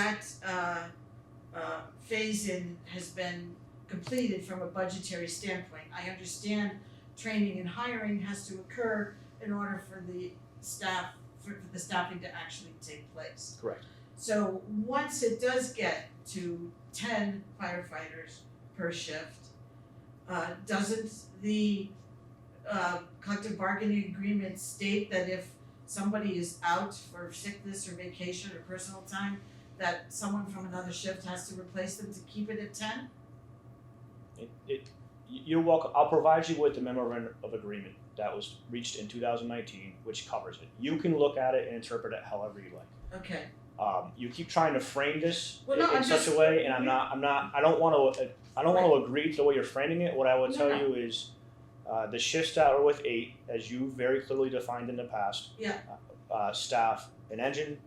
phase-in has been completed from a budgetary standpoint. I understand training and hiring has to occur in order for the staffing to actually take place. Correct. So once it does get to 10 firefighters per shift, doesn't the collective bargaining agreement state that if somebody is out for sickness or vacation or personal time, that someone from another shift has to replace them to keep it at 10? You're welcome. I'll provide you with the memorandum of agreement that was reached in 2019, which covers it. You can look at it and interpret it however you like. Okay, You keep trying to frame this Well, no, in I'm such just- a way, and I don't want to agree to the way you're framing it. What I would No, tell no. you is, the shifts that are with 8, as you very clearly defined in the past, Yeah. Staff an engine,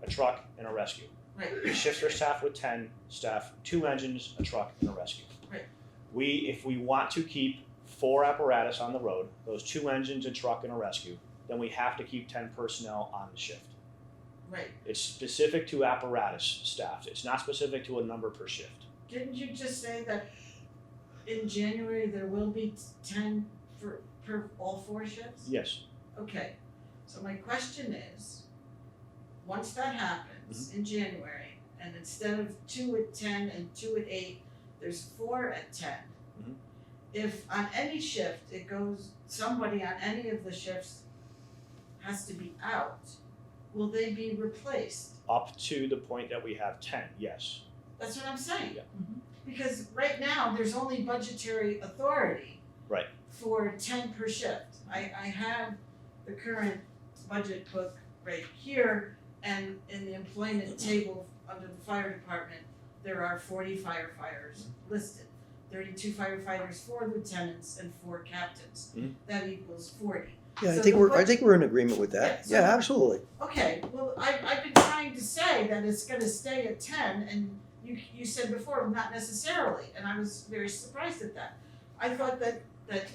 a truck, and a rescue. right, The shifts are staffed with 10 staff, 2 engines, a truck, and a rescue. Right. If we want to keep 4 apparatus on the road, those 2 engines, a truck, and a rescue, then we have to keep 10 personnel on the shift. right. It's specific to apparatus staff. It's not specific to a number per shift. Didn't you just say that in January there will be 10 per all 4 shifts? Yes. Okay, so my question is, once that happens in January, and instead of 2 at 10 and 2 at 8, there's 4 at 10. Mhm. If on any shift it goes, somebody on any of the shifts has to be out, will they be replaced? Up to the point that we have 10, yes. That's what I'm saying. Yeah. Because right now, there's only budgetary authority. Right. For 10 per shift. I have the current budget book right here, and in the employment table under the fire department, there are 40 firefighters listed. 32 firefighters, 4 lieutenants, and 4 captains. Mhm. That equals 40. Yeah, So I think the we're in agreement with that. Yeah, so- Yeah, absolutely. Okay, well, I've been trying to say that it's gonna stay at 10, and you said before, not necessarily, and I was very surprised at that. I thought that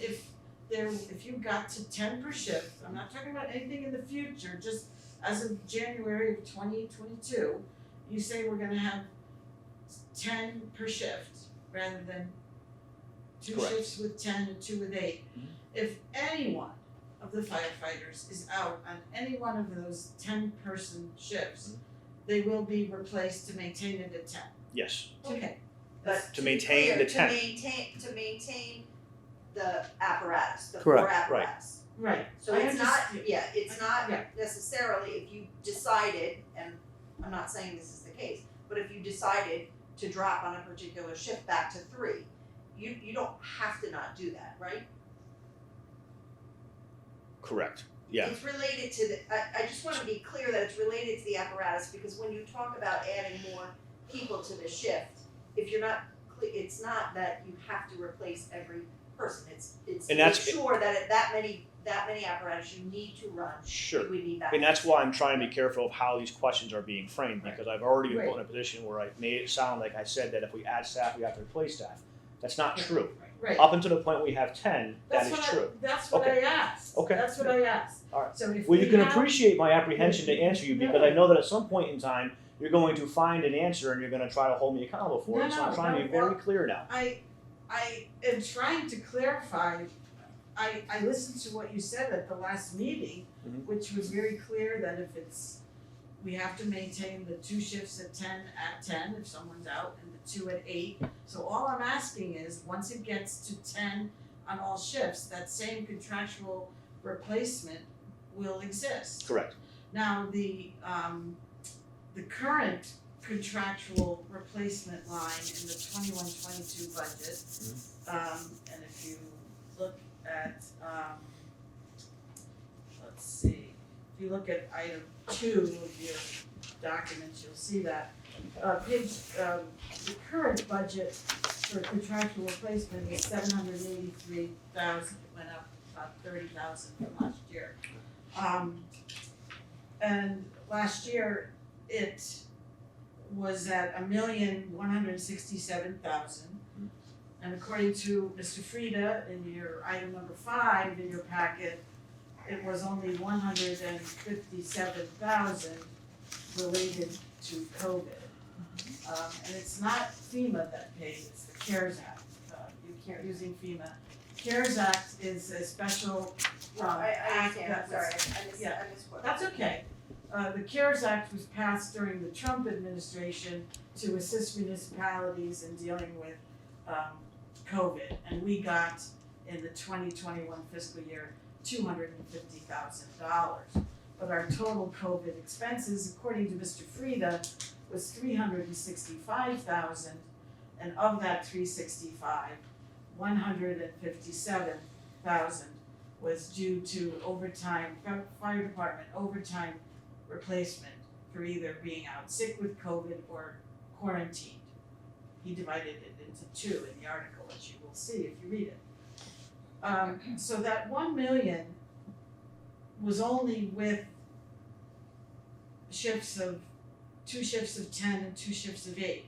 if you got to 10 per shift, I'm not talking about anything in the future, just as of January of 2022, you say we're gonna have 10 per shift rather than 2 Correct. shifts with 10 and 2 with 8. Mhm. If any one of the firefighters is out on any one of those 10-person shifts, Mhm. they will be replaced to maintain it at 10. Yes. Okay. But To be maintain clear, the 10. To maintain the apparatus, the Correct. core apparatus. Right. So I it's not, understand. yeah, it's not Yeah. necessarily if you decided, and I'm not saying this is the case, but if you decided to drop on a particular shift back to 3, you don't have to not do that, right? Correct. Yeah. It's related to the, I just wanna be clear that it's related to the apparatus, because when you talk about adding more people to the shift, if you're not, it's not that you have to replace every person, it's And make that's- sure that at that many apparatus you need to run, Sure. you would need that. And that's why I'm trying to be careful of how these questions are being framed, because I've already been Right. put in a position where I made it sound like I said that if we add staff, we have to replace staff. That's not true. Right. Up until the point we have 10, that is true. That's what Okay. I asked. Okay. That's what I asked. Alright. So if Well, you can have- appreciate my apprehension to answer you, because I know that at some point in time, you're going to find an answer and you're gonna try to hold me accountable for it, so I'm trying to be very clear now. I am trying to clarify, I listened to what you said at the last meeting, Mhm. which was very clear that if it's, we have to maintain the 2 shifts at 10 if someone's out, and the 2 at 8. So all I'm asking is, once it gets to 10 on all shifts, that same contractual replacement will exist. Correct. Now, the current contractual replacement line in the 21-22 budget, and if you look at, let's see, if you look at item 2 of your documents, you'll see that. The current budget for contractual replacement is $783,000, it went up about $30,000 from last year. And last year, it was at $1,167,000. And according to Mr. Frieda, in your item number 5 in your packet, it was only $157,000 related to COVID. And it's not FEMA that pays, it's the CARES Act. You can't using FEMA. CARES Act is a special I act understand, that I'm sorry, was- I misquoted. That's okay. The CARES Act was passed during the Trump administration to assist municipalities in dealing with COVID. And we got, in the 2021 fiscal year, $250,000. But our total COVID expenses, according to Mr. Frieda, was $365,000. And of that $365,000, $157,000 was due to overtime, fire department overtime replacement for either being out sick with COVID or quarantined. He divided it into two in the article, as you will see if you read it. So that 1 million was only with two shifts of 10 and 2 shifts of 8.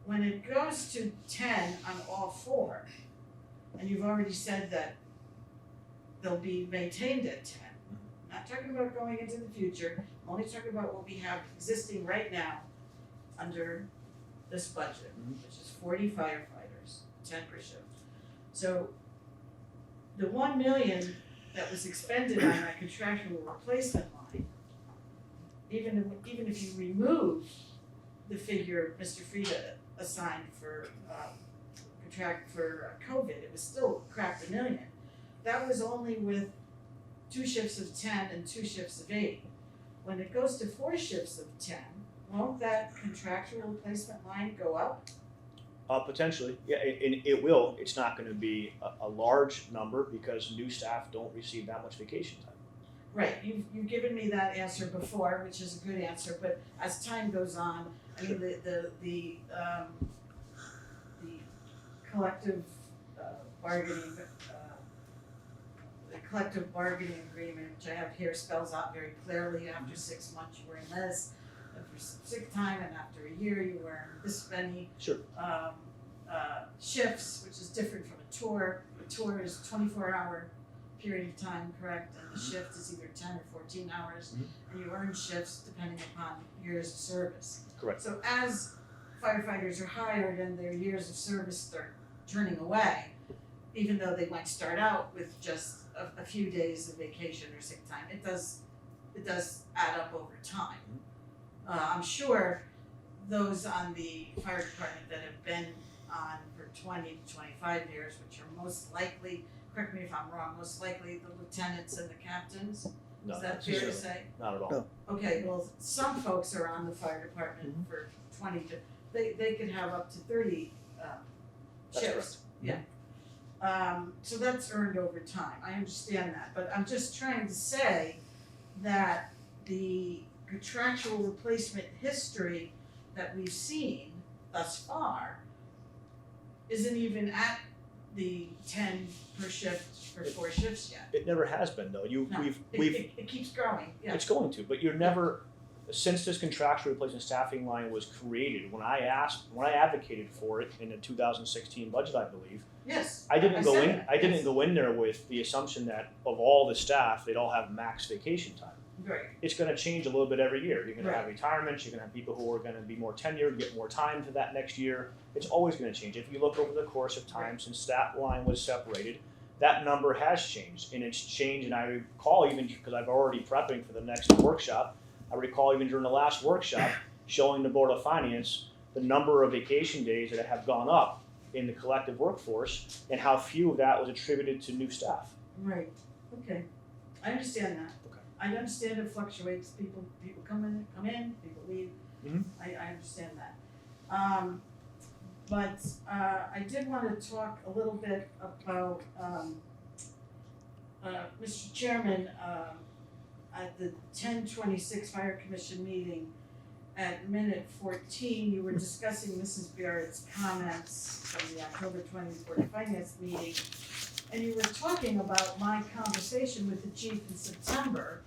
When it goes to 10 on all 4, and you've already said that they'll be maintained at 10, not talking about going into the future, I'm only talking about what we have existing right now under this budget, which is 40 firefighters, 10 per shift. So the 1 million that was expended on that contractual replacement line, even if you remove the figure Mr. Frieda assigned for COVID, it was still cracked $1 million. That was only with 2 shifts of 10 and 2 shifts of 8. When it goes to 4 shifts of 10, won't that contractual replacement line go up? Potentially, yeah, and it will. It's not going to be a large number because new staff don't receive that much vacation time. Right, you've given me that answer before, which is a good answer, but as time goes on, I mean, the collective bargaining, the collective bargaining agreement, which I have here, spells out very clearly, after 6 months you earn this, for sick time, and after a year you earn this many. Sure. Shifts, which is different from a tour. A tour is 24-hour period of time, correct? And the shift is either 10 or 14 hours, and you earn shifts depending upon years of service. Correct. So as firefighters are hired and their years of service start turning away, even though they might start out with just a few days of vacation or sick time, it does add up over time. I'm sure those on the fire department that have been on for 20 to 25 years, which are most likely, correct me if I'm wrong, most likely the lieutenants and the captains. No, Is that fair to say? Not at all. No. Okay, well, some folks are on the fire department for 20 to, they could have up to 30 That's shifts. Yeah. So that's earned over time, I understand that, but I'm just trying to say that the contractual replacement history that we've seen thus far isn't even at the 10 per shift for 4 shifts yet. It never has been though. No, it keeps growing, yeah. It's going to, but you're never. Since this contractual replacement staffing line was created, when I advocated for it in the 2016 budget, I believe, Yes. I didn't go yes. in there with the assumption that of all the staff, they'd all have max vacation time. Right, It's going to change a little bit every year. You're going to have Right. retirements. You're going to have people who are going to be more tenured, get more time for that next year. It's always going to change. If you look over the course of time Right. since that line was separated, that number has changed, and it's changed. And I recall even because I've already prepping for the next workshop. I recall even during the last workshop showing the Board of Finance the number of vacation days that have gone up in the collective workforce and how few of that was attributed to new staff. right, okay, I understand that. Okay. I understand it fluctuates, people come in, people leave, Mhm. I understand that. But I did wanna talk a little bit about, Mr. Chairman, at the 10/26 Fire Commission meeting, at minute 14, you were discussing Mrs. Barrett's comments from the October 24 Finance meeting, and you were talking about my conversation with the chief in September,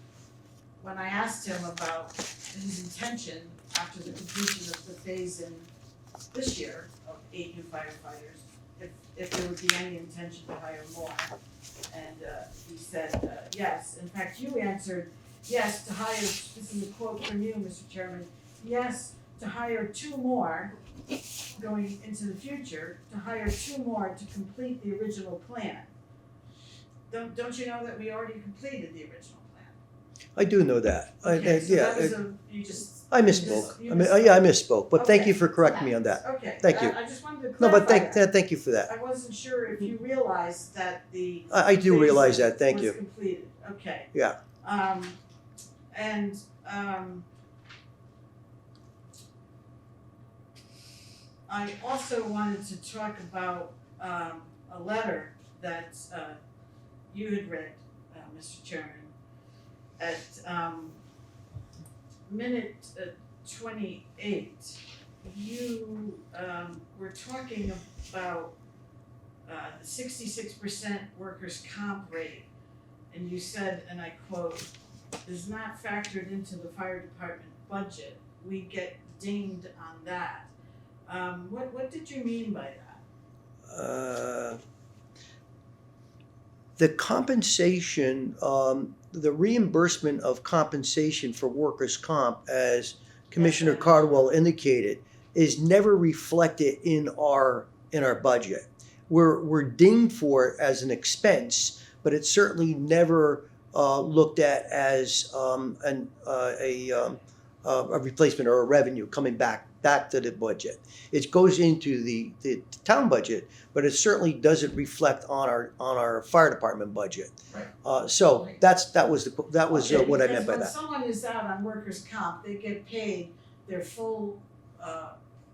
when I asked him about his intention after the completion of the phase-in this year of 8 new firefighters, if there would be any intention to hire more. And he said, yes. In fact, you answered, yes, to hire, this is a quote from you, Mr. Chairman, yes, to hire 2 more going into the future, to hire 2 more to complete the original plan. Don't you know that we already completed the original plan? I do know that. Okay, so Yeah, that was you just. I misspoke. you I mean, misspoke. yeah, I misspoke, but thank you Okay. for correcting me on that. Okay. Thank you. I just wanted to No, clarify but that. thank you for that. I wasn't sure if you realized that the. I do realize phase-in that, thank was you. completed, okay. Yeah. I also wanted to talk about, a letter that you had read, Mr. Chairman, at minute 28. You were talking about the 66% workers' comp rate, and you said, and I quote, "is not factored into the fire department budget. We get dinged on that." What did you mean by that? The compensation, the reimbursement of compensation for workers' comp, as Commissioner Cardwell indicated, is never reflected in our budget. We're dinged for it as an expense, but it's certainly never looked at as a replacement or a revenue coming back to the budget. It goes into the town budget, but it certainly doesn't reflect on our fire department budget. Right. So that was Okay, what I meant by because when that. someone is out on workers' comp, they get paid their full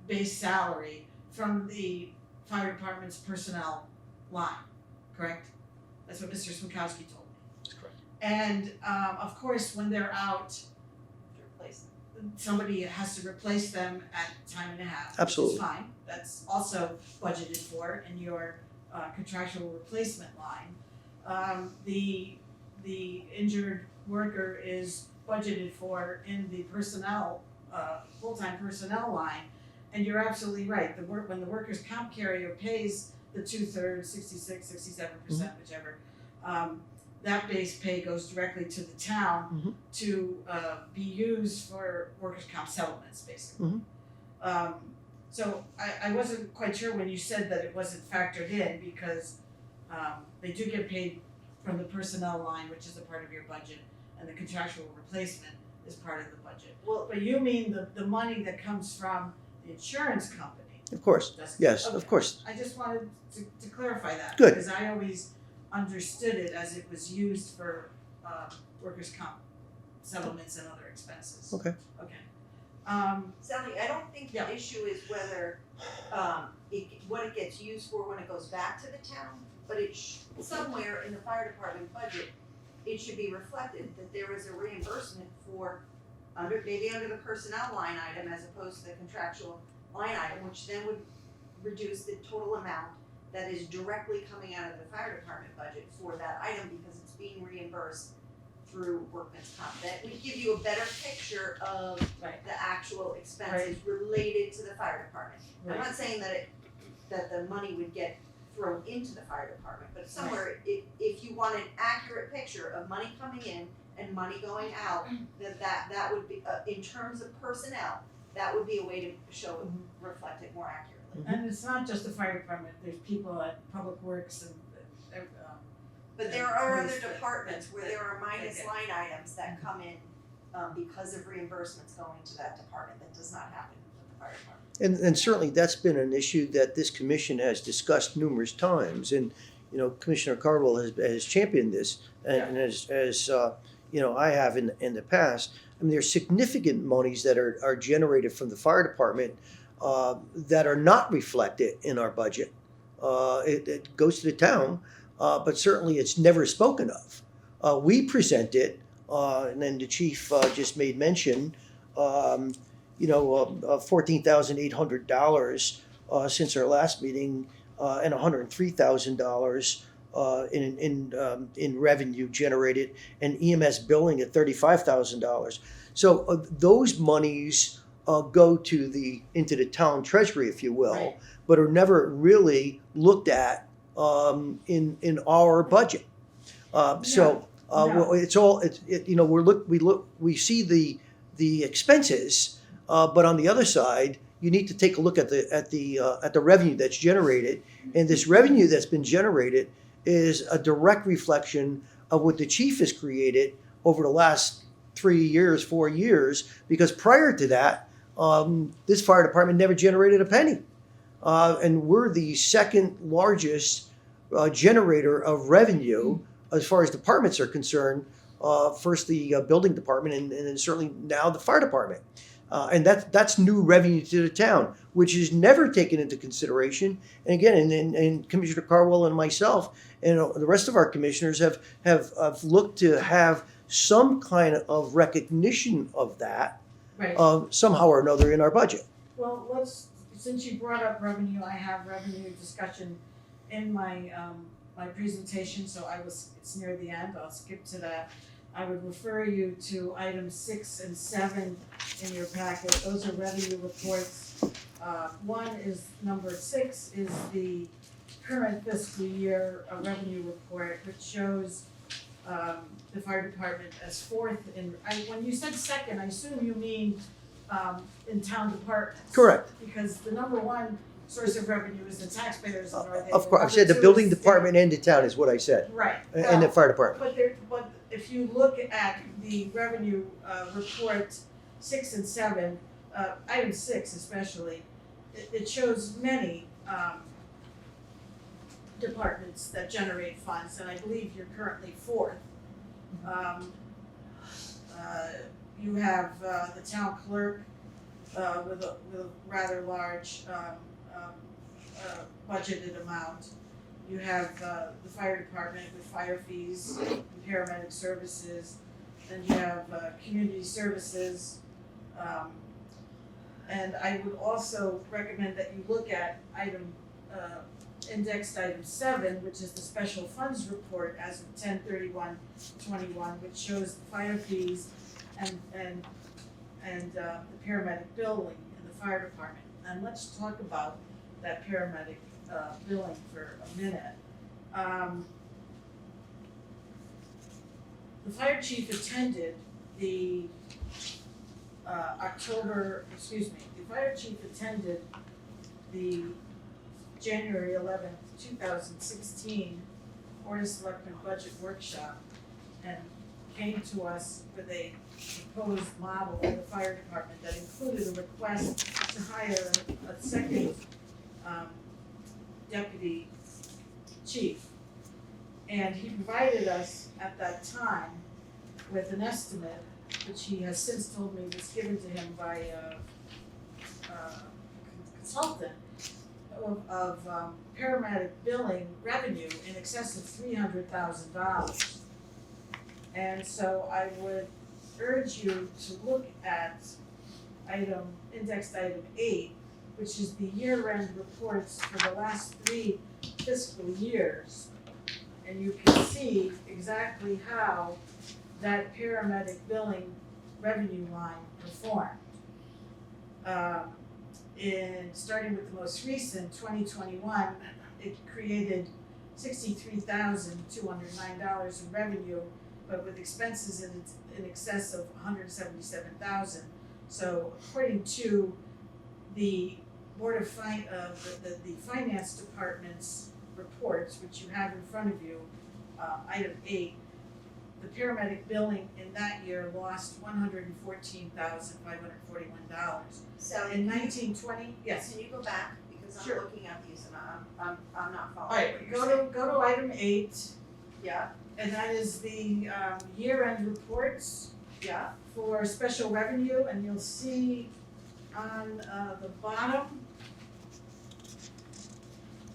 base salary from the fire department's personnel line, correct? That's what Mr. Smikowski told me. That's correct. And of course, when they're out, To replace them. somebody has to replace them at time and a half. Absolutely. Which is fine. That's also budgeted for in your contractual replacement line. The injured worker is budgeted for in the personnel, full-time personnel line. And you're absolutely right. When the workers' comp carrier pays the 2/3, 66, 67%, whichever, that base pay goes directly to the town to be used for workers' comp settlements, basically. So I wasn't quite sure when you said that it wasn't factored in, because they do get paid from the personnel line, which is a part of your budget, and the contractual replacement is part of the budget. Well, But you mean the money that comes from the insurance company? Of course, That's- yes, okay. of course. I just wanted to clarify that. Good. Because I always understood it as it was used for workers' comp settlements and other expenses. Okay. Okay. Sally, I don't think the Yeah. issue is whether, what it gets used for when it goes back to the town, but somewhere in the fire department budget, it should be reflected that there is a reimbursement for maybe under the personnel line item as opposed to the contractual line item, which then would reduce the total amount that is directly coming out of the fire department budget for that item, because it's being reimbursed through workman's comp. That would give you a better picture of Right. the actual expenses related to the fire department. I'm not saying that the money would get thrown into the fire department, but somewhere, if you want an accurate picture of money coming in and money going out, that would be, in terms of personnel, that would be a way to show it, reflect it more accurately. And it's not just the fire department, there's people at Public Works and But there are other Police that- departments where there are minus that- line items that come in, because of reimbursements going to that department. That does not happen with the fire department. And certainly that's been an issue that this commission has discussed numerous times. And, Commissioner Cardwell has championed this, and as I have in the past. I mean, there's significant monies that are generated from the fire department that are not reflected in our budget. It goes to the town, but certainly it's never spoken of. We present it, and then the chief just made mention, $14,800 since our last meeting, and $103,000 in revenue generated, and EMS billing at $35,000. So those monies go into the town treasury, if you will, Right. but are never really looked at in our budget. So No. it's all we see the expenses, but on the other side, you need to take a look at the revenue that's generated, and this revenue that's been generated is a direct reflection of what the chief has created over the last 4 years, because prior to that, this fire department never generated a penny. And we're the second largest generator of revenue as far as departments are concerned. First the building department, and then certainly now the fire department. And that's new revenue to the town, which is never taken into consideration. And again, and Commissioner Carwell and myself and the rest of our commissioners have looked to have some kind of recognition of that Right. somehow or another in our budget. Well, since you brought up revenue, I have revenue discussion in my, my presentation, so it's near the end, I'll skip to that. I would refer you to items 6 and 7 in your packet, those are revenue reports. One is, number 6 is the current fiscal year revenue report, which shows the fire department as fourth when you said second, I assume you mean in town departments. Correct. Because the number one source of revenue is the taxpayers in North Haven. Of course, I said the Number two building is department and the town is what I said, Right. and the fire department. But if you look at the revenue report 6 and 7, item 6 especially, it shows many departments that generate funds, and I believe you're currently fourth. You have the town clerk with a rather large budgeted amount. You have the fire department with fire fees and paramedic services. Then you have community services. And I would also recommend that you look at indexed item 7, which is the special funds report as of 10/31/21, which shows the fire fees and the paramedic billing in the fire department. And let's talk about that paramedic billing for a minute. The fire chief attended the the fire chief attended the January 11th, 2016 Board of Selectmen budget workshop and came to us with a proposed model for the fire department that included a request to hire a second deputy chief. And he provided us at that time with an estimate, which he has since told me was given to him by a consultant, of paramedic billing revenue in excess of $300,000. And so I would urge you to look at indexed item 8, which is the year-end reports for the last 3 fiscal years. And you can see exactly how that paramedic billing revenue line performed. Starting with the most recent, 2021, it created $63,209 in revenue, but with expenses in excess of $177,000. So according to the Board of the Finance Department's reports, which you have in front of you, item 8, the paramedic billing in that year lost $114,541. Sally, In 1920, yes. can you go back, because I'm Sure. looking at these and I'm not following All what right, you're saying. go to item 8, Yeah, and that is the year-end reports yeah, for special revenue, and you'll see on the bottom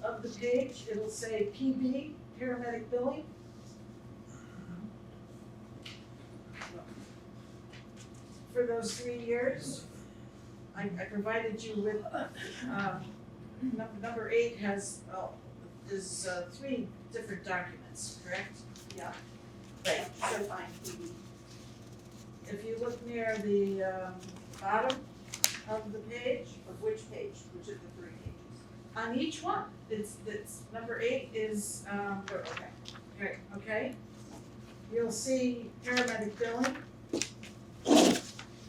of the page, it'll say PB, paramedic billing. For those 3 years, I provided you with, number 8 is 3 different documents, correct? yeah. Right. So fine, If you look near the bottom of the page, of which page, which of the 3 pages? on each one, it's number 8 is, Okay. right, okay? You'll see paramedic billing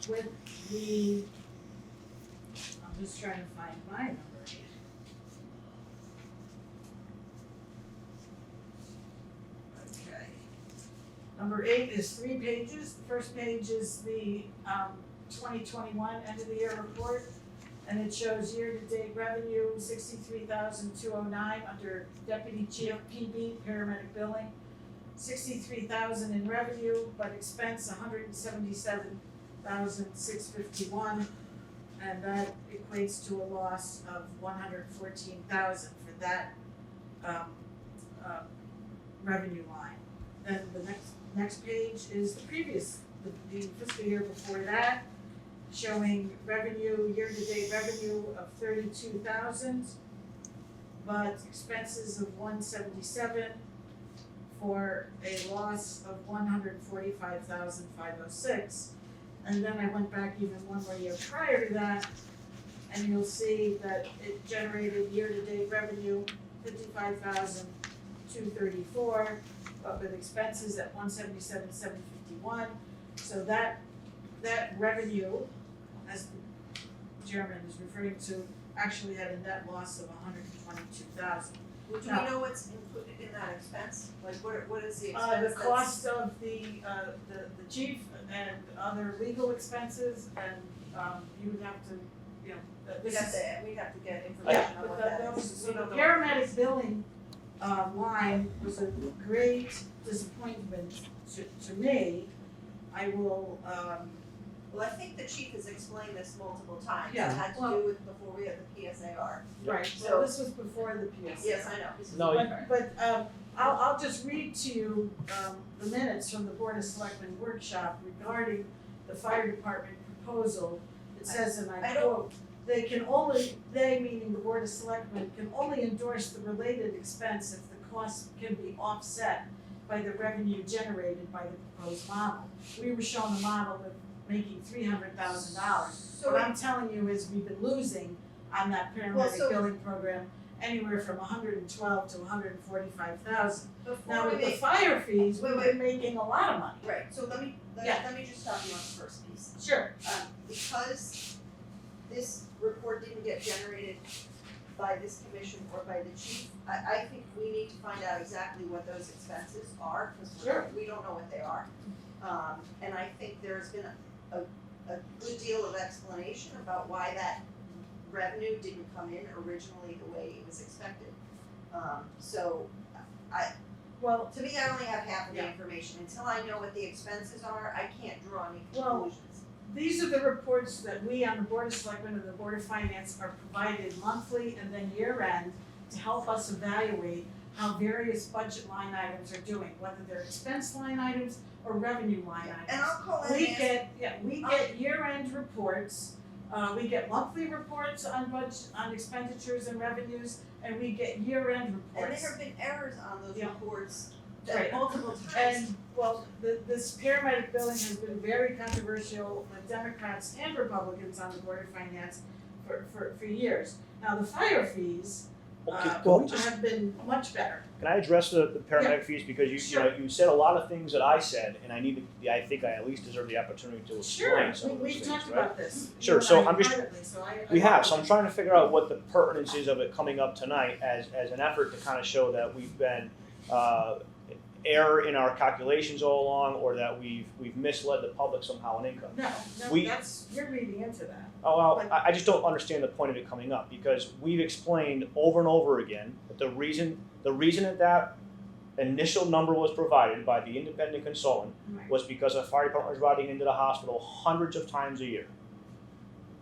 with the, I'm just trying to find my number 8. Okay. Number 8 is 3 pages. The first page is the 2021 end of the year report, and it shows year-to-date revenue $63,209 under deputy chief PB paramedic billing, $63,000 in revenue, but expense $177,000 $1,651, and that equates to a loss of $114,000 for that revenue line. Then the next page is the previous, the fiscal year before that, showing revenue, year-to-date revenue of 32,000, but expenses of 177 for a loss of 145,506. And then I went back even one more year prior to that, and you'll see that it generated year-to-date revenue 55,234, but with expenses at 177,751. So that revenue, as the chairman is referring to, actually had a net loss of 122,000. Well, do we know what's included in that expense? Like, what is the expense The that's? cost of the chief and other legal expenses, and you would have to, this is. We'd have to get Yeah, information on but what that is. so We the don't know. paramedic billing line was a great disappointment to me. I will, Well, I think the chief has explained this multiple times. Yeah, It had to well- do with before we had the PSAR. right, So- so this was before the PSA. Yes, I know. No, But I'll just read to you the minutes from the Board of Selectmen workshop regarding the fire department proposal. It says, and I I don't- quote, they meaning the Board of Selectmen, can only endorse the related expense if the cost can be offset by the revenue generated by the proposed model. We were shown a model of making $300,000. So What I'm telling you is we've been losing on that Well, paramedic so- billing program anywhere from 112 to 145,000. Now Before we with the make, fire fees, we've Wait, been making a lot of money. right, so let me just stop you on the first piece. Sure. Because this report didn't get generated by this commission or by the chief, I think we need to find out exactly what those expenses are, because Sure. we don't know what they are. And I think there's been a good deal of explanation about why that revenue didn't come in originally the way it was expected. Well, To me, I only have half of the Yeah. information. Until I know what the expenses are, I can't draw any Well, conclusions. these are the reports that we on the Board of Selectmen and the Board of Finance are provided monthly and then year end to help us evaluate how various budget line items are doing, whether they're expense line items or revenue line items. And I'll call in We and ask, get year-end reports, we get monthly reports on budget, on expenditures and revenues, and we get year-end and reports. there have been errors on those Yeah. reports Right. multiple times. And, well, this paramedic billing has been very controversial with Democrats and Republicans on the Board of Finance for years. Now, the fire fees, have been much better. Can I address the paramedic Yeah. fees, because you Sure. you said a lot of things that I said, and I think I at least deserve the opportunity to explain some of those We've things, talked right? about this. Sure, You and so I I'm just- privately, so I. We have, so I'm trying to figure out what the pertinence is of it coming up tonight as an effort to kind of show that we've been error in our calculations all along, or that we've misled the public somehow in income. No, We- you're reading into that. Oh, well, I just don't understand the point of it coming up, because we've explained over and over again that the reason that initial number was provided by the independent consultant Right. was because the fire department was riding into the hospital hundreds of times a year.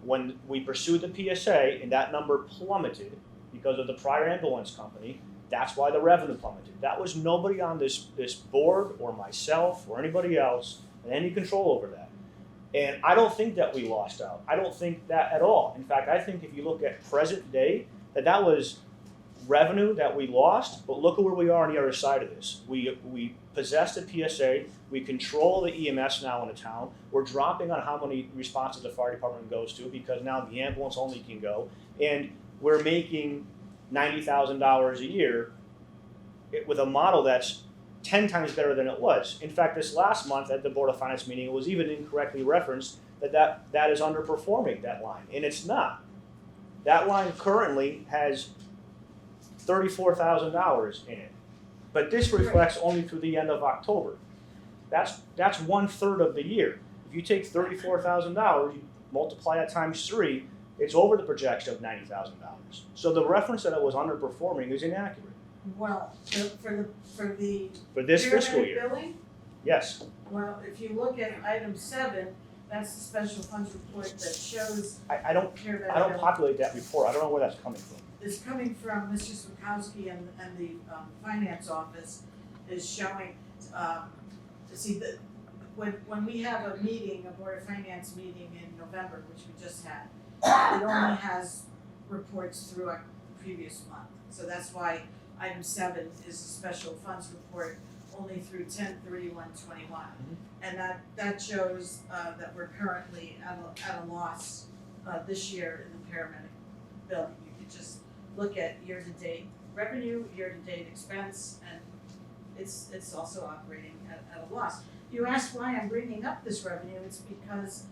When we pursued the PSA and that number plummeted because of the prior ambulance company, that's why the revenue plummeted. That was nobody on this board or myself or anybody else had any control over that. And I don't think that we lost out. I don't think that at all. In fact, I think if you look at present day, that was revenue that we lost, but look at where we are on the other side of this. We possess the PSA, we control the EMS now in the town, we're dropping on how many responses the fire department goes to, because now the ambulance only can go, and we're making $90,000 a year with a model that's 10 times better than it was. In fact, this last month at the Board of Finance meeting, it was even incorrectly referenced that is underperforming, that line, and it's not. That line currently has $34,000 in it, but this reflects only through the end of October. That's 1/3 of the year. If you take $34,000, you multiply that times 3, it's over the projection of $90,000. So the reference that it was underperforming is inaccurate Well, for the for this fiscal paramedic year. billing, Yes. well, if you look at item 7, That's the special funds report that shows I don't here that populate that report, I don't know where that's coming from. is coming from Mr. Swakowski and the finance office is showing, see, when we have a meeting, a Board of Finance meeting in November, which we just had, it only has reports through our previous month. So that's why item 7 is a special funds report only through 10/31/21. And that shows that we're currently at a loss this year in the paramedic building. You could just look at year-to-date revenue, year-to-date expense, and it's also operating at a loss. You asked why I'm bringing up this revenue, it's because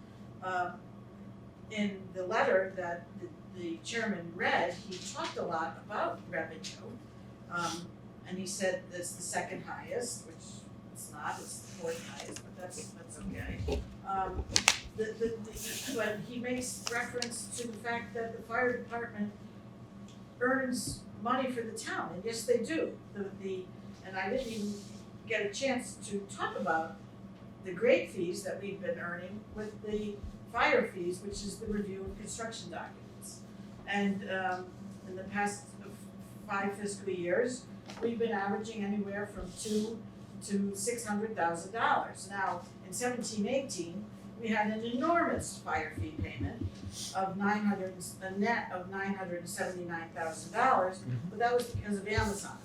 in the letter that the chairman read, he talked a lot about revenue. And he said it's the second highest, which it's not, it's the fourth highest, but that's okay. But he makes reference to the fact that the fire department earns money for the town, and yes, they do. And I didn't even get a chance to talk about the grade fees that we've been earning with the fire fees, which is the review of construction documents. And in the past 5 fiscal years, we've been averaging anywhere from $200,000 to $600,000. Now, in 17-18, we had an enormous fire fee payment of a net of $979,000, but that was because of Amazon.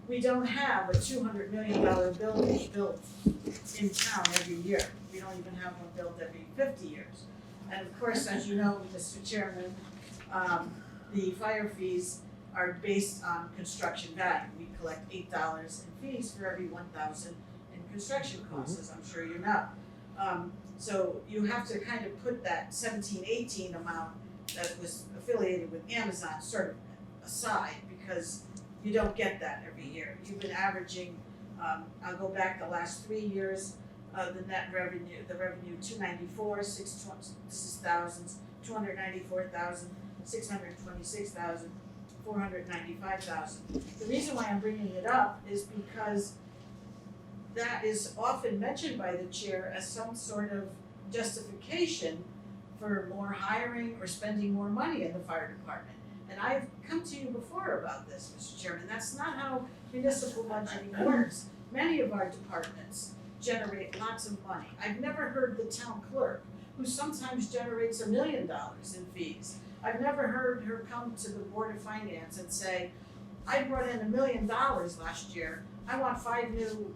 We don't have a $200 million building built in town every year. We don't even have one built every 50 years. And of course, as you know, Mr. Chairman, the fire fees are based on construction value. We collect $8 in fees for every $1,000 in construction costs, as I'm sure you know. So you have to kind of put that 17-18 amount that was affiliated with Amazon sort of aside, because you don't get that every year. You've been averaging, I'll go back the last 3 years, the net revenue, the revenue 294, this is thousands, 294,000, 626,000, 495,000. The reason why I'm bringing it up is because that is often mentioned by the chair as some sort of justification for more hiring or spending more money in the fire department. And I've come to you before about this, Mr. Chairman. That's not how municipal budgeting works. Many of our departments generate lots of money. I've never heard the town clerk, who sometimes generates $1 million in fees. I've never heard her come to the Board of Finance and say, I brought in $1 million last year, I want 5 new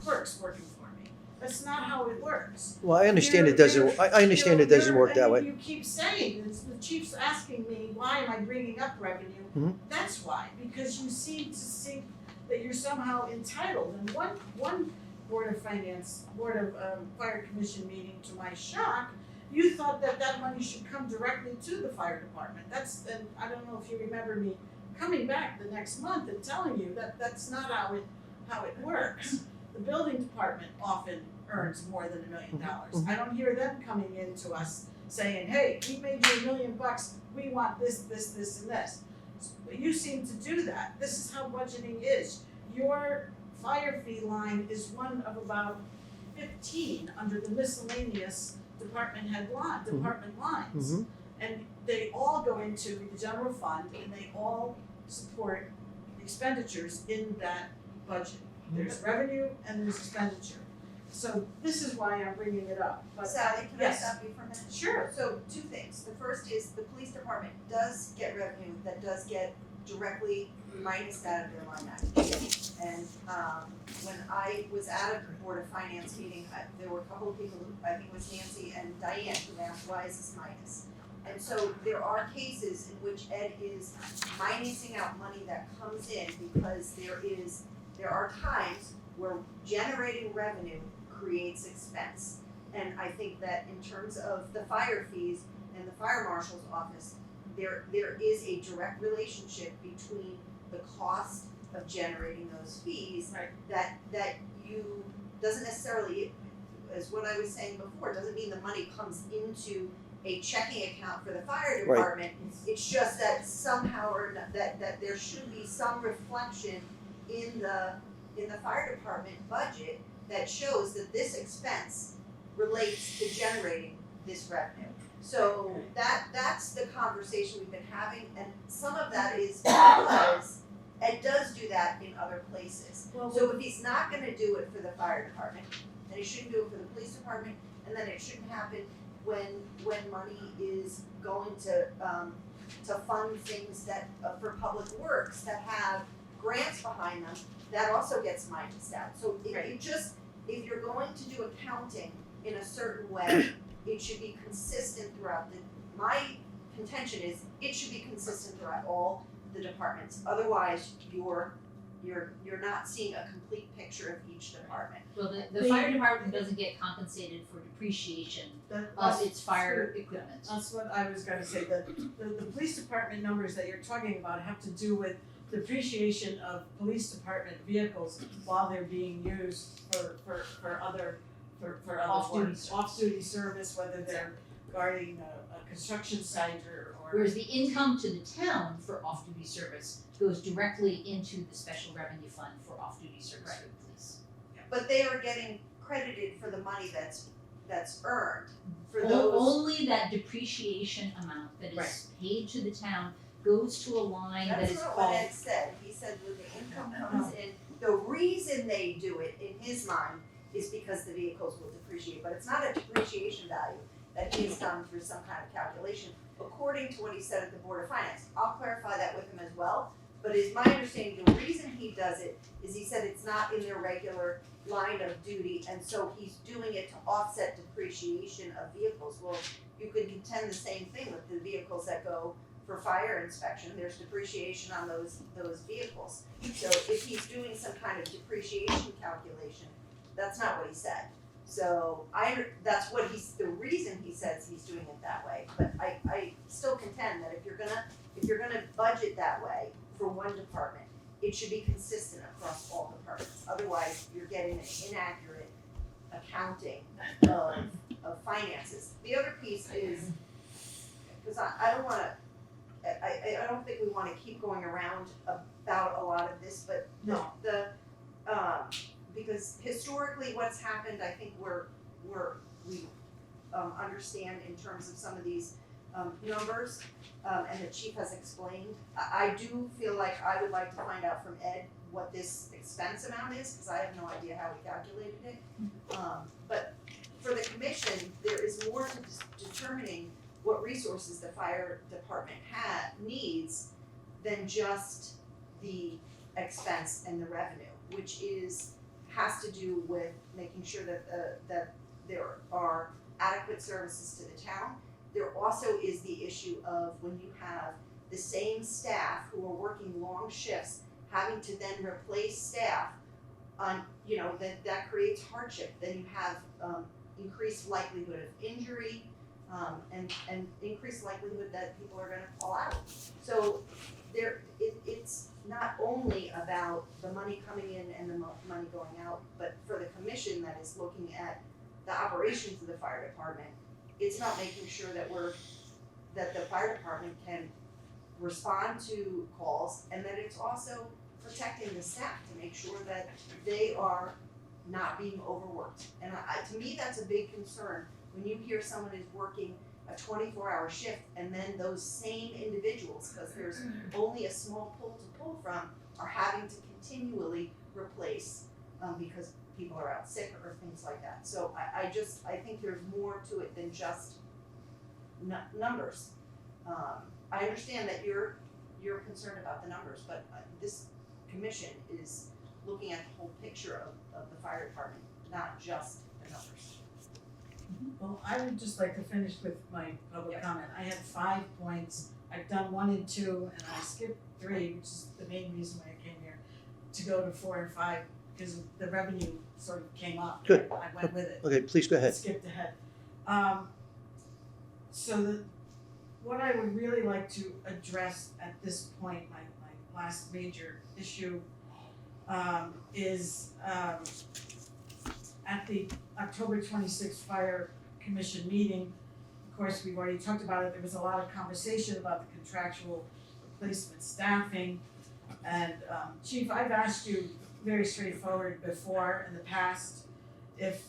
clerks working for me. That's not how it works. Well, I understand it doesn't, I understand it doesn't work that way. You keep saying, the chief's asking me, why am I bringing up revenue? That's why, because you seem to think that you're somehow entitled. And one Board of Fire Commission meeting, to my shock, you thought that money should come directly to the fire department. And I don't know if you remember me coming back the next month and telling you that that's not how it works. The building department often earns more than $1 million. I don't hear them coming in to us saying, hey, we made you $1 million, we want this, this, this, and this. But you seem to do that. This is how budgeting is. Your fire fee line is one of about 15 under the miscellaneous department lines. And they all go into the general fund, and they all support expenditures in that budget. There's revenue and there's expenditure. So this is why I'm bringing it up. But Sally, can I stop you for a minute? Sure. So 2 things. The first is the police department does get revenue that does get directly minus out of their line item. And when I was at a Board of Finance meeting, there were a couple of people, I think it was Nancy and Diane, who asked, why is this minus? And so there are cases in which Ed is minusing out money that comes in because there are times where generating revenue creates expense. And I think that in terms of the fire fees and the fire marshal's office, there is a direct relationship between the cost of generating those fees that you doesn't necessarily, as what I was saying before, doesn't mean the money comes into a checking account for the fire department. It's just that somehow or that there should be some reflection in the fire department budget that shows that this expense relates to generating this revenue. So that's the conversation we've been having, and some of that is because Ed does do that in other places. So if he's not gonna do it for the fire department, then he shouldn't do it for the police department, and then it shouldn't happen when money is going to fund things that, for public works that have grants behind them, that also gets minused out. So if you're going to do accounting in a certain way, it should be consistent throughout my contention is it should be consistent throughout all the departments. Otherwise, you're not seeing a complete picture of each department. Well, the fire department doesn't get compensated for depreciation of its fire equipment. That's what I was gonna say, the police department numbers that you're talking about have to do with depreciation of police department vehicles while they're being used for other Off-duty work. Off-duty service, whether they're guarding a construction site or. Whereas the income to the town for off-duty service goes directly into the special revenue fund for off-duty service for the police. But they are getting credited for the money that's earned for those. Only that depreciation amount that is paid to the town goes to a line that is That's not called. what Ed said. He said when the income comes in, the reason they do it in his mind is because the vehicles will depreciate, but it's not a depreciation value that he has done through some kind of calculation, according to what he said at the Board of Finance. I'll clarify that with him as well, but it's my understanding the reason he does it is he said it's not in their regular line of duty, and so he's doing it to offset depreciation of vehicles. Well, you could contend the same thing with the vehicles that go for fire inspection, there's depreciation on those vehicles. So if he's doing some kind of depreciation calculation, that's not what he said. So that's what the reason he says he's doing it that way, but I still contend that if you're gonna budget that way for one department, it should be consistent across all departments, otherwise you're getting an inaccurate accounting of finances. The other piece is, cause I don't think we wanna keep going around about a lot of this, but because historically what's happened, I think we understand in terms of some of these numbers, and the chief has explained. I do feel like I would like to find out from Ed what this expense amount is, because I have no idea how he calculated it. But for the commission, there is more to determining what resources the fire department needs than just the expense and the revenue, which has to do with making sure that there are adequate services to the town. There also is the issue of when you have the same staff who are working long shifts, having to then replace staff on, that creates hardship. Then you have increased likelihood of injury, and increased likelihood that people are gonna fall out. So it's not only about the money coming in and the money going out, but for the commission that is looking at the operations of the fire department, it's not making sure that the fire department can respond to calls, and that it's also protecting the staff to make sure that they are not being overworked. And to me, that's a big concern, when you hear someone is working a 24-hour shift and then those same individuals, because there's only a small pool to pull from, are having to continually replace because people are out sick or things like that. So I think there's more to it than just numbers. I understand that you're concerned about the numbers, but this commission is looking at the whole picture of the fire department, not just the numbers. Well, I would just like to finish with my public comment. I had 5 points. I've done 1 and 2, and I skipped 3, which is the main reason why I came here, to go to 4 and 5, because the revenue sort of came up. Good. I went with it. Okay, please go ahead. Skipped ahead. What I would really like to address at this point, my last major issue, is at the October 26th Fire Commission meeting. Of course, we've already talked about it. There was a lot of conversation about the contractual replacement staffing. And Chief, I've asked you very straightforward before in the past, if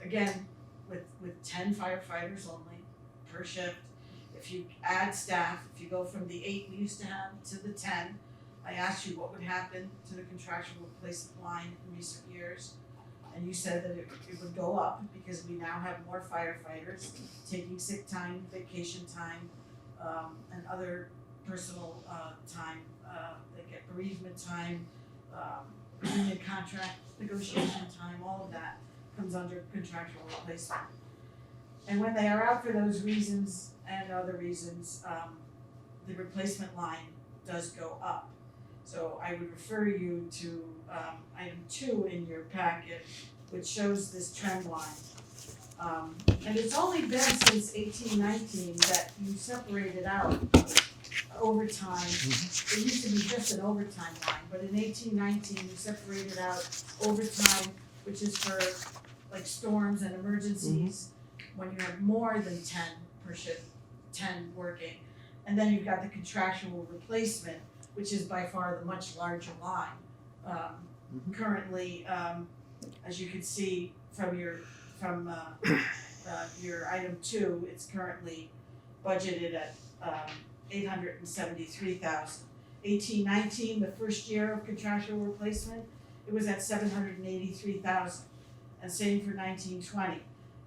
again, with 10 firefighters only per shift. If you add staff, if you go from the 8 we used to have to the 10, I asked you what would happen to the contractual replacement line in recent years. And you said that it would go up because we now have more firefighters taking sick time, vacation time, and other personal time. They get bereavement time, union contract negotiation time, all of that comes under contractual replacement. And when they are out for those reasons and other reasons, the replacement line does go up. So I would refer you to item 2 in your packet, which shows this trend line. And it's only been since 1819 that you separated out overtime. It used to be just an overtime line, but in 1819 you separated out overtime, which is for like storms and emergencies, when you have more than 10 per shift, 10 working. And then you've got the contractual replacement, which is by far the much larger line. Currently, as you can see from your item 2, it's currently budgeted at $873,000. 1819, the first year of contractual replacement, it was at $783,000, and same for 1920.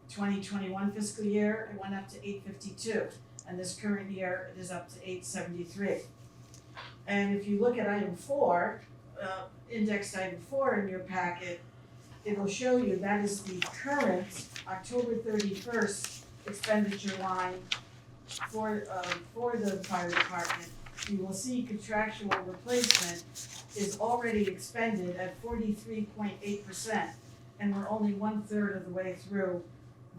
2021 fiscal year, it went up to $852,000, and this current year it is up to $873,000. And if you look at item 4, indexed item 4 in your packet, it will show you that is the current October 31st expenditure line for the fire department. You will see contractual replacement is already expended at 43.8%, and we're only 1/3 of the way through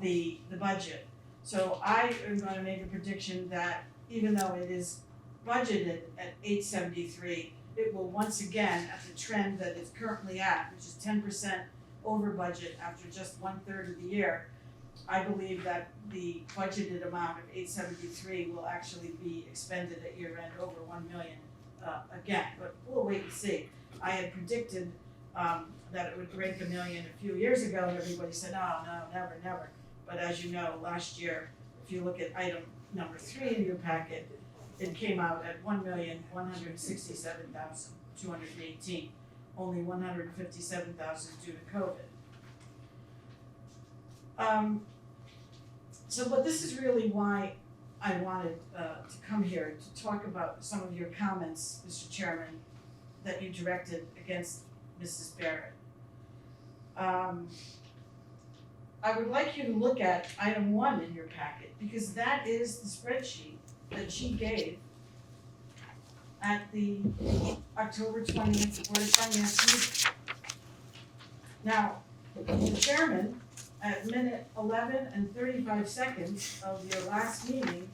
the budget. So I am going to make a prediction that even though it is budgeted at 873, it will once again, at the trend that it's currently at, which is 10% over budget after just 1/3 of the year, I believe that the budgeted amount of 873 will actually be expended at year end over 1 million again, but we'll wait and see. I had predicted that it would break 1 million a few years ago, and everybody said, oh, no, never, never. But as you know, last year, if you look at item number 3 in your packet, it came out at 1,167,218, only 157,000 due to COVID. But this is really why I wanted to come here to talk about some of your comments, Mr. Chairman, that you directed against Mrs. Barrett. I would like you to look at item 1 in your packet, because that is the spreadsheet that she gave at the October 20th Board of Finance meeting. Now, the chairman, at minute 11 and 35 seconds of your last meeting,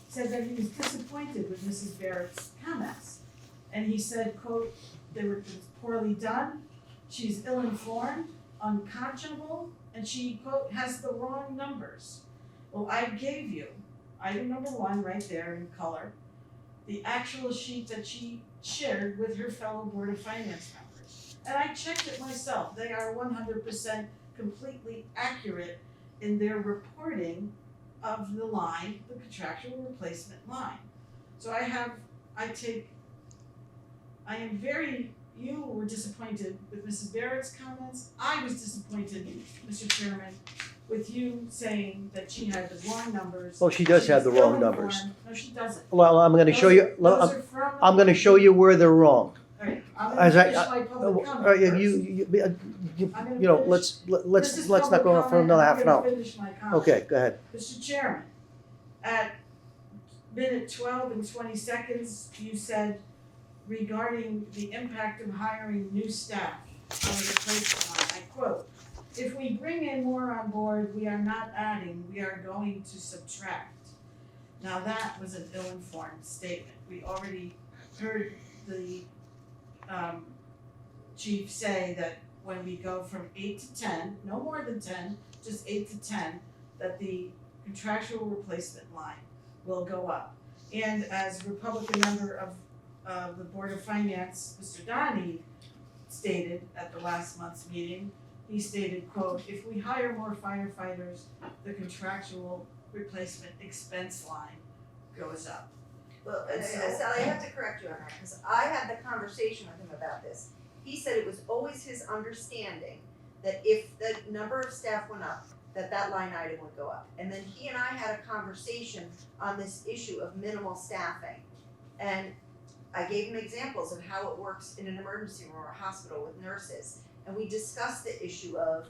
said that he was disappointed with Mrs. Barrett's comments. And he said, quote, they were poorly done, she's ill-informed, unconscionable, and she, quote, has the wrong numbers. Well, I gave you item number 1 right there in color, the actual sheet that she shared with her fellow Board of Finance members. And I checked it myself. They are 100% completely accurate in their reporting of the line, the contractual replacement line. So you were disappointed with Mrs. Barrett's comments. I was disappointed, Mr. Chairman, with you saying that she had the wrong numbers. Oh, she does have the wrong numbers. No, she doesn't. Well, I'm going to show you. I'm going to show you where they're wrong. All right, I'm going to finish my public comment first. Let's not go on for another half an hour. I'm going to finish my comment. Okay, go ahead. Mr. Chairman, at minute 12 and 20 seconds, you said regarding the impact of hiring new staff on the replacement line, I quote, if we bring in more on board, we are not adding, we are going to subtract. Now that was an ill-informed statement. We already heard the chief say that when we go from 8 to 10, no more than 10, just 8 to 10, that the contractual replacement line will go up. And as Republican member of the Board of Finance, Mr. Donnie, stated at the last month's meeting, he stated, quote, "If we hire more firefighters, the contractual replacement expense line goes up." Well, And so- Sally, I have to correct you on that, because I had the conversation with him about this. He said it was always his understanding that if the number of staff went up, that line item would go up. And then he and I had a conversation on this issue of minimal staffing. And I gave him examples of how it works in an emergency room or a hospital with nurses. And we discussed the issue of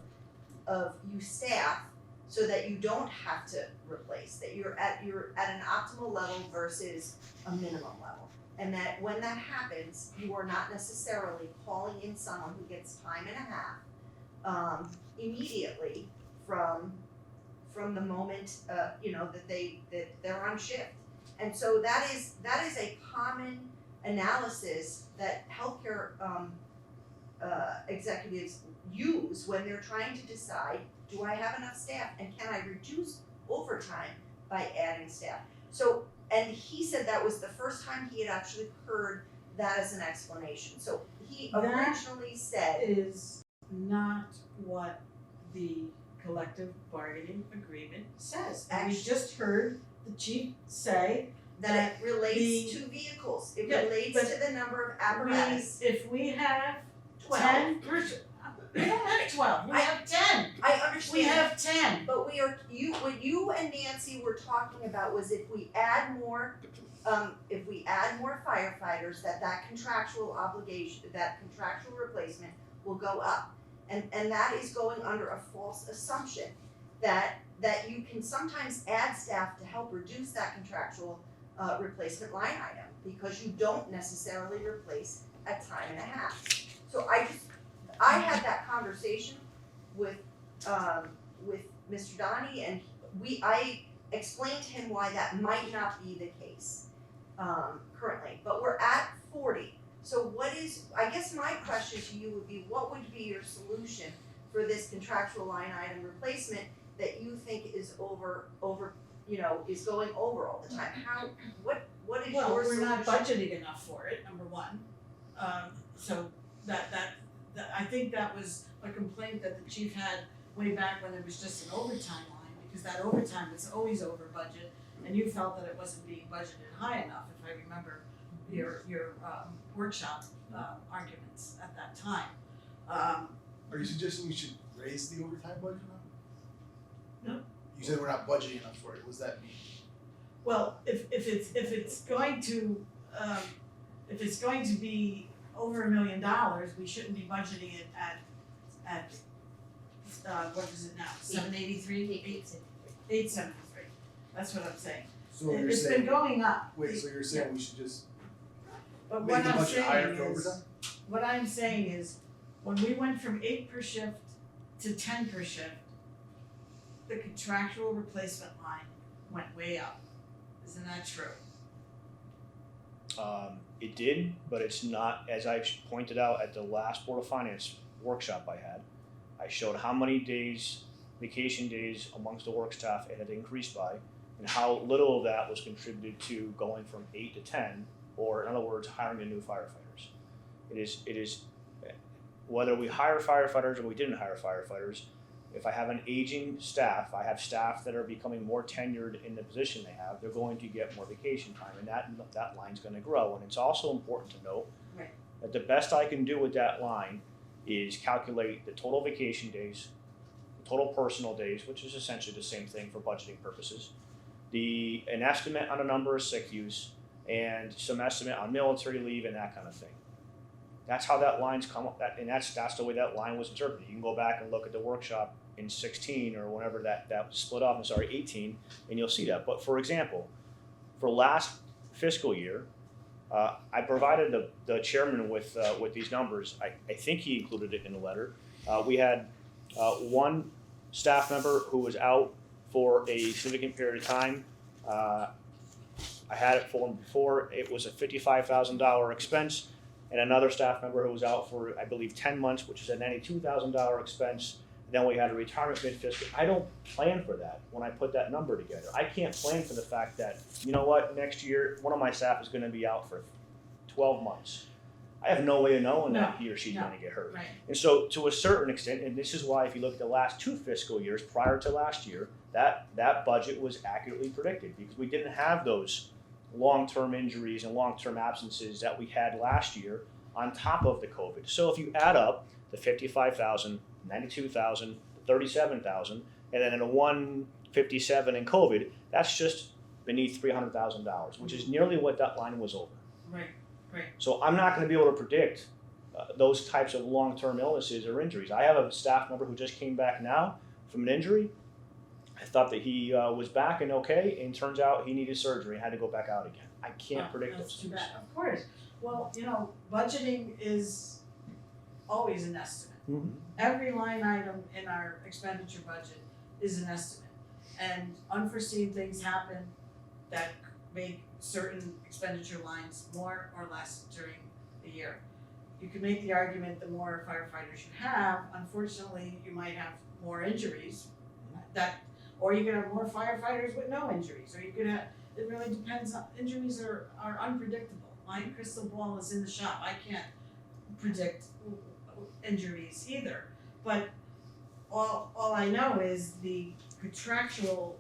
you staff so that you don't have to replace, that you're at an optimal level versus a minimum level. And that when that happens, you are not necessarily calling in someone who gets time and a half immediately from the moment that they're on shift. And so that is a common analysis that healthcare executives use when they're trying to decide, do I have enough staff and can I reduce overtime by adding staff? So, and he said that was the first time he had actually heard that as an explanation. So he That originally said, is not what the collective bargaining agreement says. And we just heard the chief say that it relates the- to vehicles, it Yeah, relates but to the number of apparatus. if we have 12. 10 person, we don't have 12, we have 10. I understand. We have 10. But what you and Nancy were talking about was if we add more firefighters, that contractual obligation, that contractual replacement will go up. And that is going under a false assumption that you can sometimes add staff to help reduce that contractual replacement line item, because you don't necessarily replace at time and a half. So I had that conversation with Mr. Donnie, and I explained to him why that might not be the case currently, but we're at 40. So I guess my question to you would be, what would be your solution for this contractual line item replacement that you think is is going over all the time? What is Well, your we're solution? not budgeting enough for it, number one. So that I think that was a complaint that the chief had way back when there was just an overtime line, because that overtime was always over budget, and you felt that it wasn't being budgeted high enough, if I remember your workshop arguments at that time. Are you suggesting we should raise the overtime budget now? No. You said we're not budgeting enough for it. What does that mean? Well, if it's going to be over $1 million, we shouldn't be budgeting it at what is it now? 783? 873. That's what I'm saying. So you're It's been saying, going up. wait, so you're saying we should just But make what the I'm budget higher saying for is, overtime? what I'm saying is, when we went from 8 per shift to 10 per shift, the contractual replacement line went way up. Isn't that true? It did, but it's not, as I pointed out at the last Board of Finance workshop I had. I showed how many days, vacation days amongst the work staff it had increased by, and how little of that was contributed to going from 8 to 10, or in other words, hiring the new firefighters. It is, whether we hire firefighters or we didn't hire firefighters, if I have an aging staff, I have staff that are becoming more tenured in the position they have, they're going to get more vacation time, and that line's gonna grow. And it's also important to note Right. that the best I can do with that line is calculate the total vacation days, the total personal days, which is essentially the same thing for budgeting purposes, an estimate on a number of sick use, and some estimate on military leave and that kind of thing. That's how that line's come up, and that's the way that line was interpreted. You can go back and look at the workshop in 16 or whenever that was split off, 18, and you'll see that. But for example, for last fiscal year, I provided the chairman with these numbers. I think he included it in the letter. We had one staff member who was out for a significant period of time. I had it for him before. It was a $55,000 expense. And another staff member who was out for, I believe, 10 months, which is a $92,000 expense. Then we had a retirement mid-fiscal. I don't plan for that when I put that number together. I can't plan for the fact that, you know what, next year, one of my staff is gonna be out for 12 months. I have no way of knowing No, that he or she's no. gonna get hurt. Right. And so to a certain extent, and this is why if you look at the last 2 fiscal years prior to last year, that budget was accurately predicted because we didn't have those long-term injuries and long-term absences that we had last year on top of the COVID. So if you add up the 55,000, 92,000, 37,000, and then in a 157 in COVID, that's just beneath $300,000, which is nearly what that line was over. Right. So I'm not going to be able to predict those types of long-term illnesses or injuries. I have a staff member who just came back now from an injury. I thought that he was back and okay, and turns out he needed surgery and had to go back out again. I can't predict That's those too things. bad. Of course. Well, budgeting is always an estimate. Mhm. Every line item in our expenditure budget is an estimate. And unforeseen things happen that make certain expenditure lines more or less during the year. You can make the argument the more firefighters you have, unfortunately, you might have more injuries. Or you could have more firefighters with no injuries, or you could have, it really depends on, injuries are unpredictable. My crystal ball is in the shop, I can't predict injuries either. But all I know is the contractual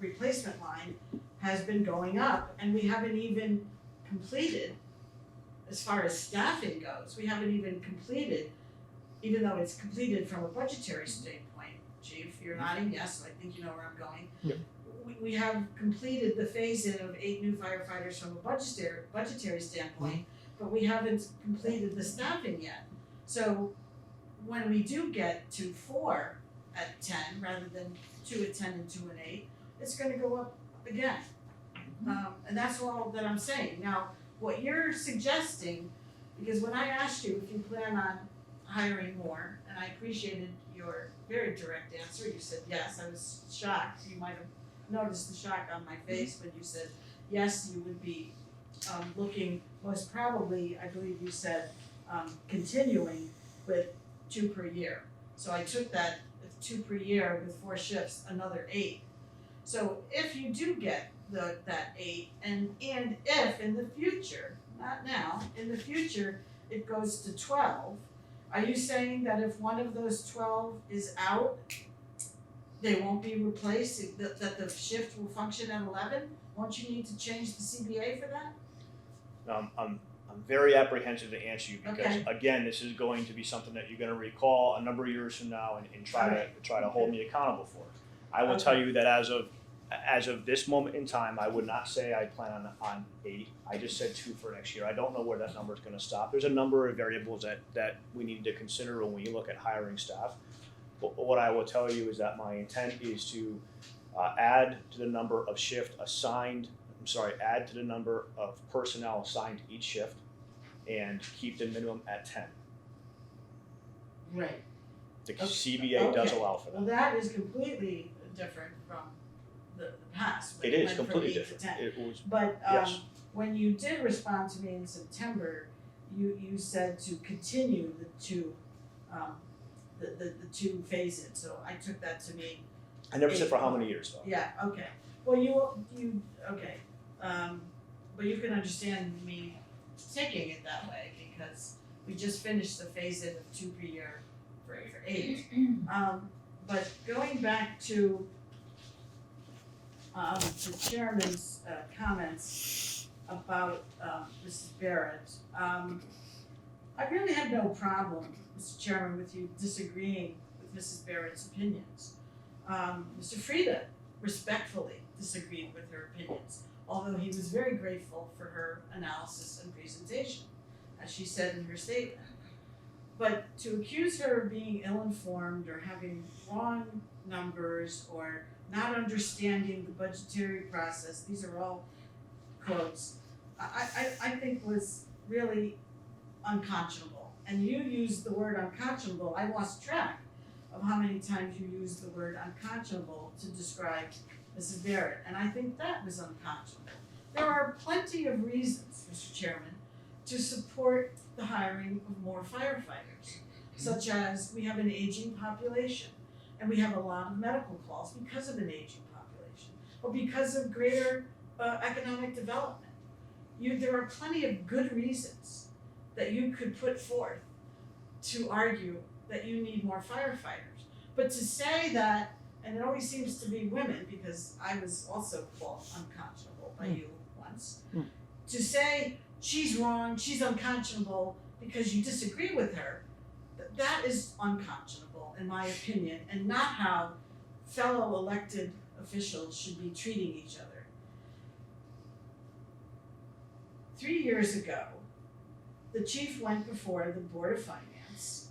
replacement line has been going up, and we haven't even completed, as far as staffing goes, we haven't even completed, even though it's completed from a budgetary standpoint. Chief, you're nodding yes, I think you know where I'm going. Yep. We have completed the phase-in of 8 new firefighters from a budgetary standpoint, but we haven't completed the staffing yet. So when we do get to 4 at 10 rather than 2 at 10 and 2 at 8, it's gonna go up again. And that's all that I'm saying. Now, what you're suggesting, because when I asked you if you plan on hiring more, and I appreciated your very direct answer, you said yes. I was shocked. You might have noticed the shock on my face when you said yes, you would be looking, most probably, I believe you said, continuing with 2 per year. So I took that 2 per year with 4 shifts, another 8. So if you do get that 8, and if in the future, not now, in the future, it goes to 12, are you saying that if one of those 12 is out, they won't be replaced, that the shift will function at 11? Won't you need to change the CBA for that? I'm very apprehensive to answer you because Okay. again, this is going to be something that you're going to recall a number of years from now and try to hold me accountable for. I will tell you that as of this moment in time, I would not say I plan on 8. I just said 2 for next year. I don't know where that number is going to stop. There's a number of variables that we need to consider when we look at hiring staff. But what I will tell you is that my intent is to add to the number of add to the number of personnel assigned to each shift and keep the minimum at 10. Right. The Okay. CBA does Okay. allow for Well, that. that is completely different from the past. when It is went from completely 8 to different. 10. It was But Yes. when you did respond to me in September, you said to continue the 2 the 2 phase-in. So I took that to mean, I never said for how many years though. yeah, okay. Well, you okay. But you can understand me taking it that way because we just finished the phase-in of 2 per year for 8. But going back to the chairman's comments about Mrs. Barrett, I really had no problem, Mr. Chairman, with you disagreeing with Mrs. Barrett's opinions. Mr. Frieda respectfully disagreed with her opinions, although he was very grateful for her analysis and presentation, as she said in her statement. But to accuse her of being ill-informed or having wrong numbers or not understanding the budgetary process, these are all quotes, I think was really unconscionable. And you used the word unconscionable. I lost track of how many times you used the word unconscionable to describe Mrs. Barrett, and I think that was unconscionable. There are plenty of reasons, Mr. Chairman, to support the hiring of more firefighters, such as we have an aging population, and we have a lot of medical calls because of an aging population, or because of greater economic development. there are plenty of good reasons that you could put forth to argue that you need more firefighters. But to say that, and it always seems to be women, because I was also called unconscionable by you once, to say she's wrong, she's unconscionable because you disagree with her, that is unconscionable in my opinion, and not how fellow elected officials should be treating each other. 3 years ago, the chief went before the Board of Finance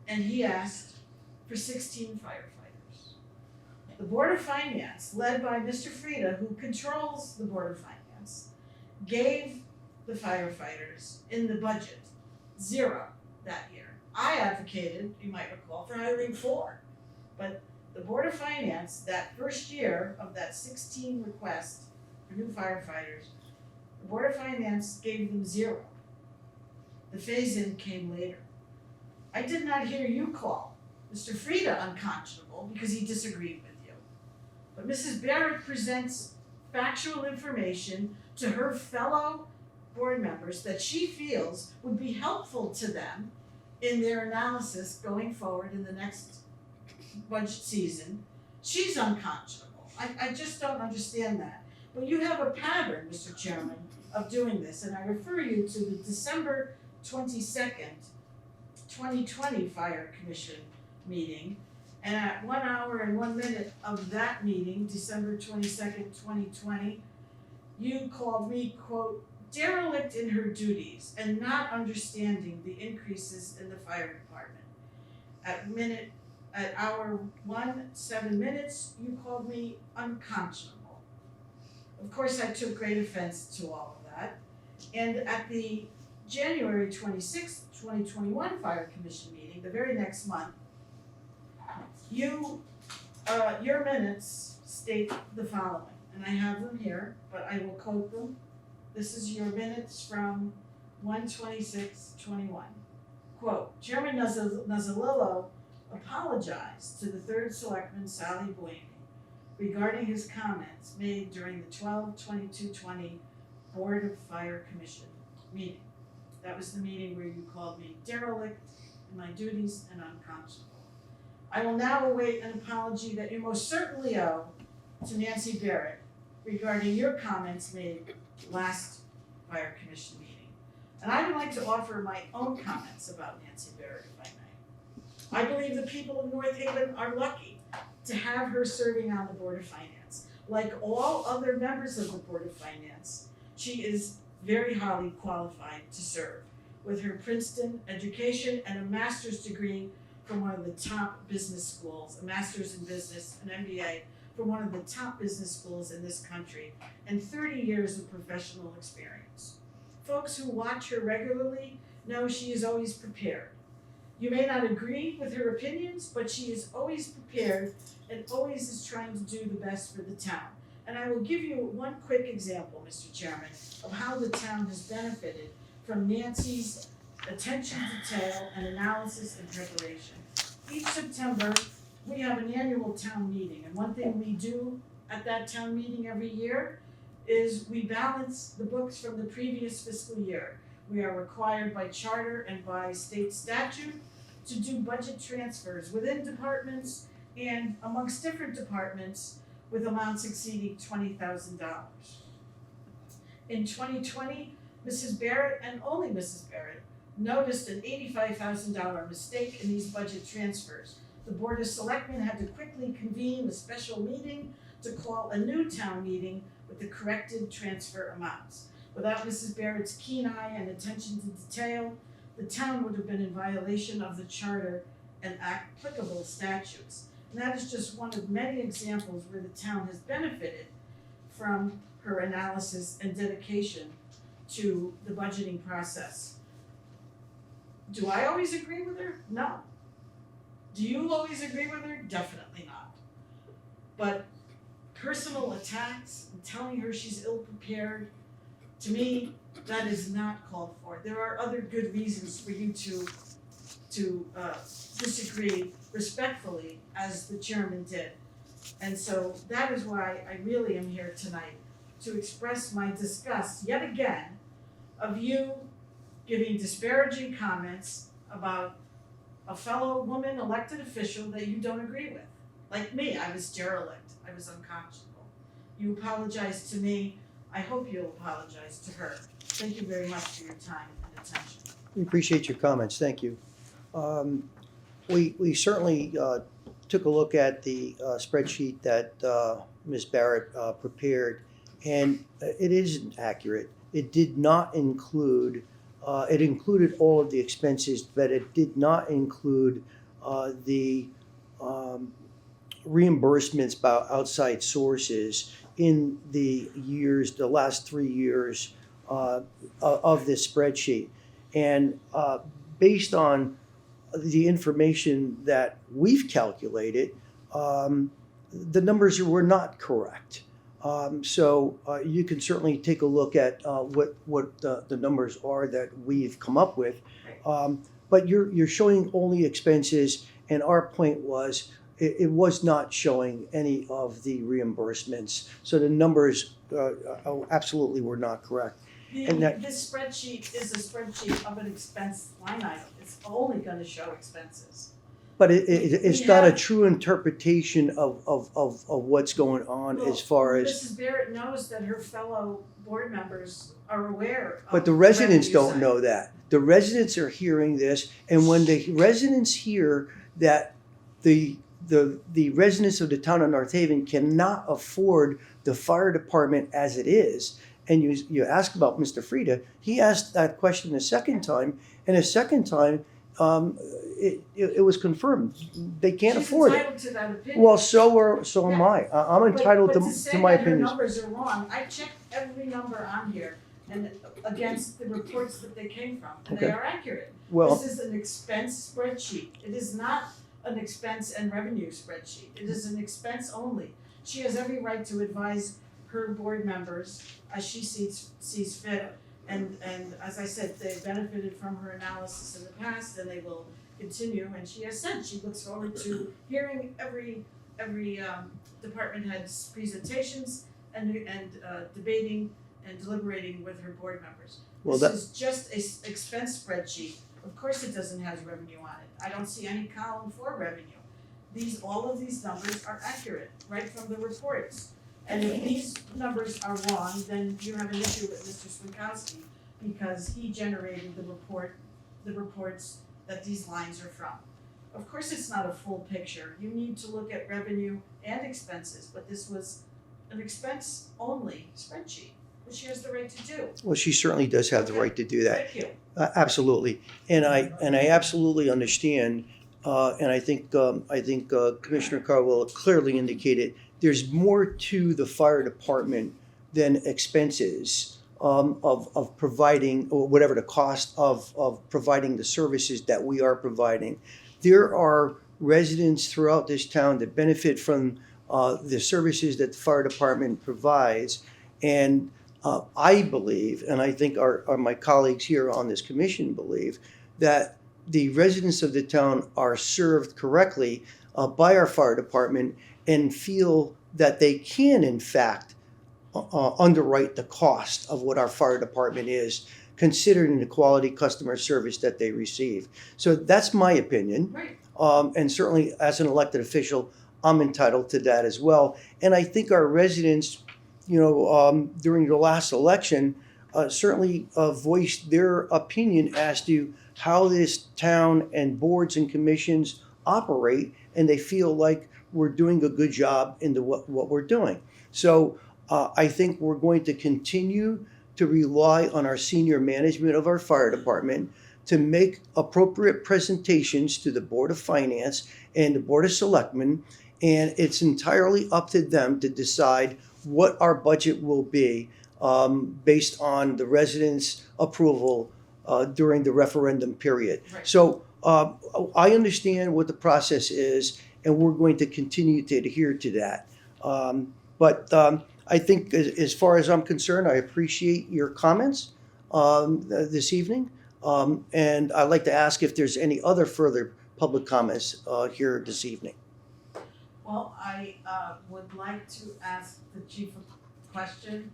and he asked for 16 firefighters. The Board of Finance, led by Mr. Frieda, who controls the Board of Finance, gave the firefighters in the budget 0 that year. I advocated, you might recall, for hiring 4, but the Board of Finance, that first year of that 16 request for new firefighters, the Board of Finance gave them 0. The phase-in came later. I did not hear you call Mr. Frieda unconscionable because he disagreed with you. But Mrs. Barrett presents factual information to her fellow board members that she feels would be helpful to them in their analysis going forward in the next budget season. She's unconscionable. I just don't understand that. But you have a pattern, Mr. Chairman, of doing this, and I refer you to the December 22nd, 2020 Fire Commission meeting, and at 1 hour and 1 minute of that meeting, December 22nd, 2020, you called me, quote, derelict in her duties and not understanding the increases in the fire department. At hour 1, 7 minutes, you called me unconscionable. Of course, I took great offense to all of that. And at the January 26th, 2021 Fire Commission meeting, the very next month, your minutes state the following, and I have them here, but I will quote them. This is your minutes from 1/26/21. Quote, Chairman Nuzzolillo apologized to the third selectman, Sally Buemi, regarding his comments made during the 12/22/20 Board of Fire Commission meeting. That was the meeting where you called me derelict in my duties and unconscionable. I will now await an apology that you most certainly owe to Nancy Barrett regarding your comments made last Fire Commission meeting. And I would like to offer my own comments about Nancy Barrett, if I may. I believe the people of North Haven are lucky to have her serving on the Board of Finance. Like all other members of the Board of Finance, she is very highly qualified to serve with her Princeton education and a master's degree from one of the top business schools, a master's in business, an MBA from one of the top business schools in this country, and 30 years of professional experience. Folks who watch her regularly know she is always prepared. You may not agree with her opinions, but she is always prepared and always is trying to do the best for the town. And I will give you one quick example, Mr. Chairman, of how the town has benefited from Nancy's attention to detail and analysis and preparation. Each September, we have an annual town meeting, and one thing we do at that town meeting every year is we balance the books from the previous fiscal year. We are required by charter and by state statute to do budget transfers within departments and amongst different departments with amounts exceeding $20,000. In 2020, Mrs. Barrett, and only Mrs. Barrett, noticed an $85,000 mistake in these budget transfers. The Board of Selectmen had to quickly convene a special meeting to call a new town meeting with the corrected transfer amounts. Without Mrs. Barrett's keen eye and attention to detail, the town would have been in violation of the charter and applicable statutes. And that is just one of many examples where the town has benefited from her analysis and dedication to the budgeting process. Do I always agree with her? No. Do you always agree with her? Definitely not. But personal attacks and telling her she's ill-prepared, to me, that is not called for. There are other good reasons for you to disagree respectfully, as the chairman did. And so that is why I really am here tonight, to express my disgust yet again of you giving disparaging comments about a fellow woman elected official that you don't agree with. Like me, I was derelict, I was unconscionable. You apologized to me, I hope you'll apologize to her. Thank you very much for your time and attention. We appreciate your comments, thank you. We certainly took a look at the spreadsheet that Ms. Barrett prepared, and it isn't accurate. It did not include, it included all of the expenses, but it did not include the reimbursements by outside sources in the last 3 years of this spreadsheet. And based on the information that we've calculated, the numbers were not correct. So you can certainly take a look at what the numbers are that we've come up with. But you're showing only expenses, and our point was it was not showing any of the reimbursements. So the numbers absolutely were not correct. This spreadsheet is a spreadsheet of an expense line item. It's only gonna show expenses. But it's not a true interpretation of what's going on as far as. Mrs. Barrett knows that her fellow board members are aware of. But the residents revenue don't side. know that. The residents are hearing this, and when the residents hear that the residents of the town of North Haven cannot afford the fire department as it is, and you ask about Mr. Frieda, he asked that question a second time, and a second time, it was confirmed. They can't afford She's it. entitled to that opinion. Well, so am I. I'm entitled But to my say that opinions. her numbers are wrong, I checked every number on here and against the reports that they came from, and they Okay. are accurate. Well, This is an expense spreadsheet. It is not an expense and revenue spreadsheet. It is an expense only. She has every right to advise her board members as she sees fit. And as I said, they benefited from her analysis in the past, and they will continue. And she has said she looks forward to hearing every department head's presentations and debating and deliberating with her board members. Well, This is just a expense spreadsheet. Of course it doesn't have revenue on it. I don't see any column for revenue. All of these numbers are accurate, right from the reports. And if these numbers are wrong, then you have an issue with Mr. Swinkowski, because he generated the reports that these lines are from. Of course, it's not a full picture. You need to look at revenue and expenses, but this was an expense only spreadsheet, which she has the right to do. well, she certainly does have the right to do that. Thank you. Absolutely, and I absolutely understand, and I think Commissioner Carwell clearly indicated there's more to the fire department than expenses of providing, or whatever the cost of providing the services that we are providing. There are residents throughout this town that benefit from the services that the fire department provides, and I believe, and I think my colleagues here on this commission believe, that the residents of the town are served correctly by our fire department and feel that they can, in fact, underwrite the cost of what our fire department is, considering the quality customer service that they receive. So that's my opinion. Right. And certainly as an elected official, I'm entitled to that as well. And I think our residents, during the last election, certainly voiced their opinion as to how this town and boards and commissions operate, and they feel like we're doing a good job in what we're doing. So I think we're going to continue to rely on our senior management of our fire department to make appropriate presentations to the Board of Finance and the Board of Selectmen, and it's entirely up to them to decide what our budget will be based on the residents' approval during the referendum period. Right. So I understand what the process is, and we're going to continue to adhere to that. But I think as far as I'm concerned, I appreciate your comments this evening. And I'd like to ask if there's any other further public comments here this evening. Well, I would like to ask the chief of question.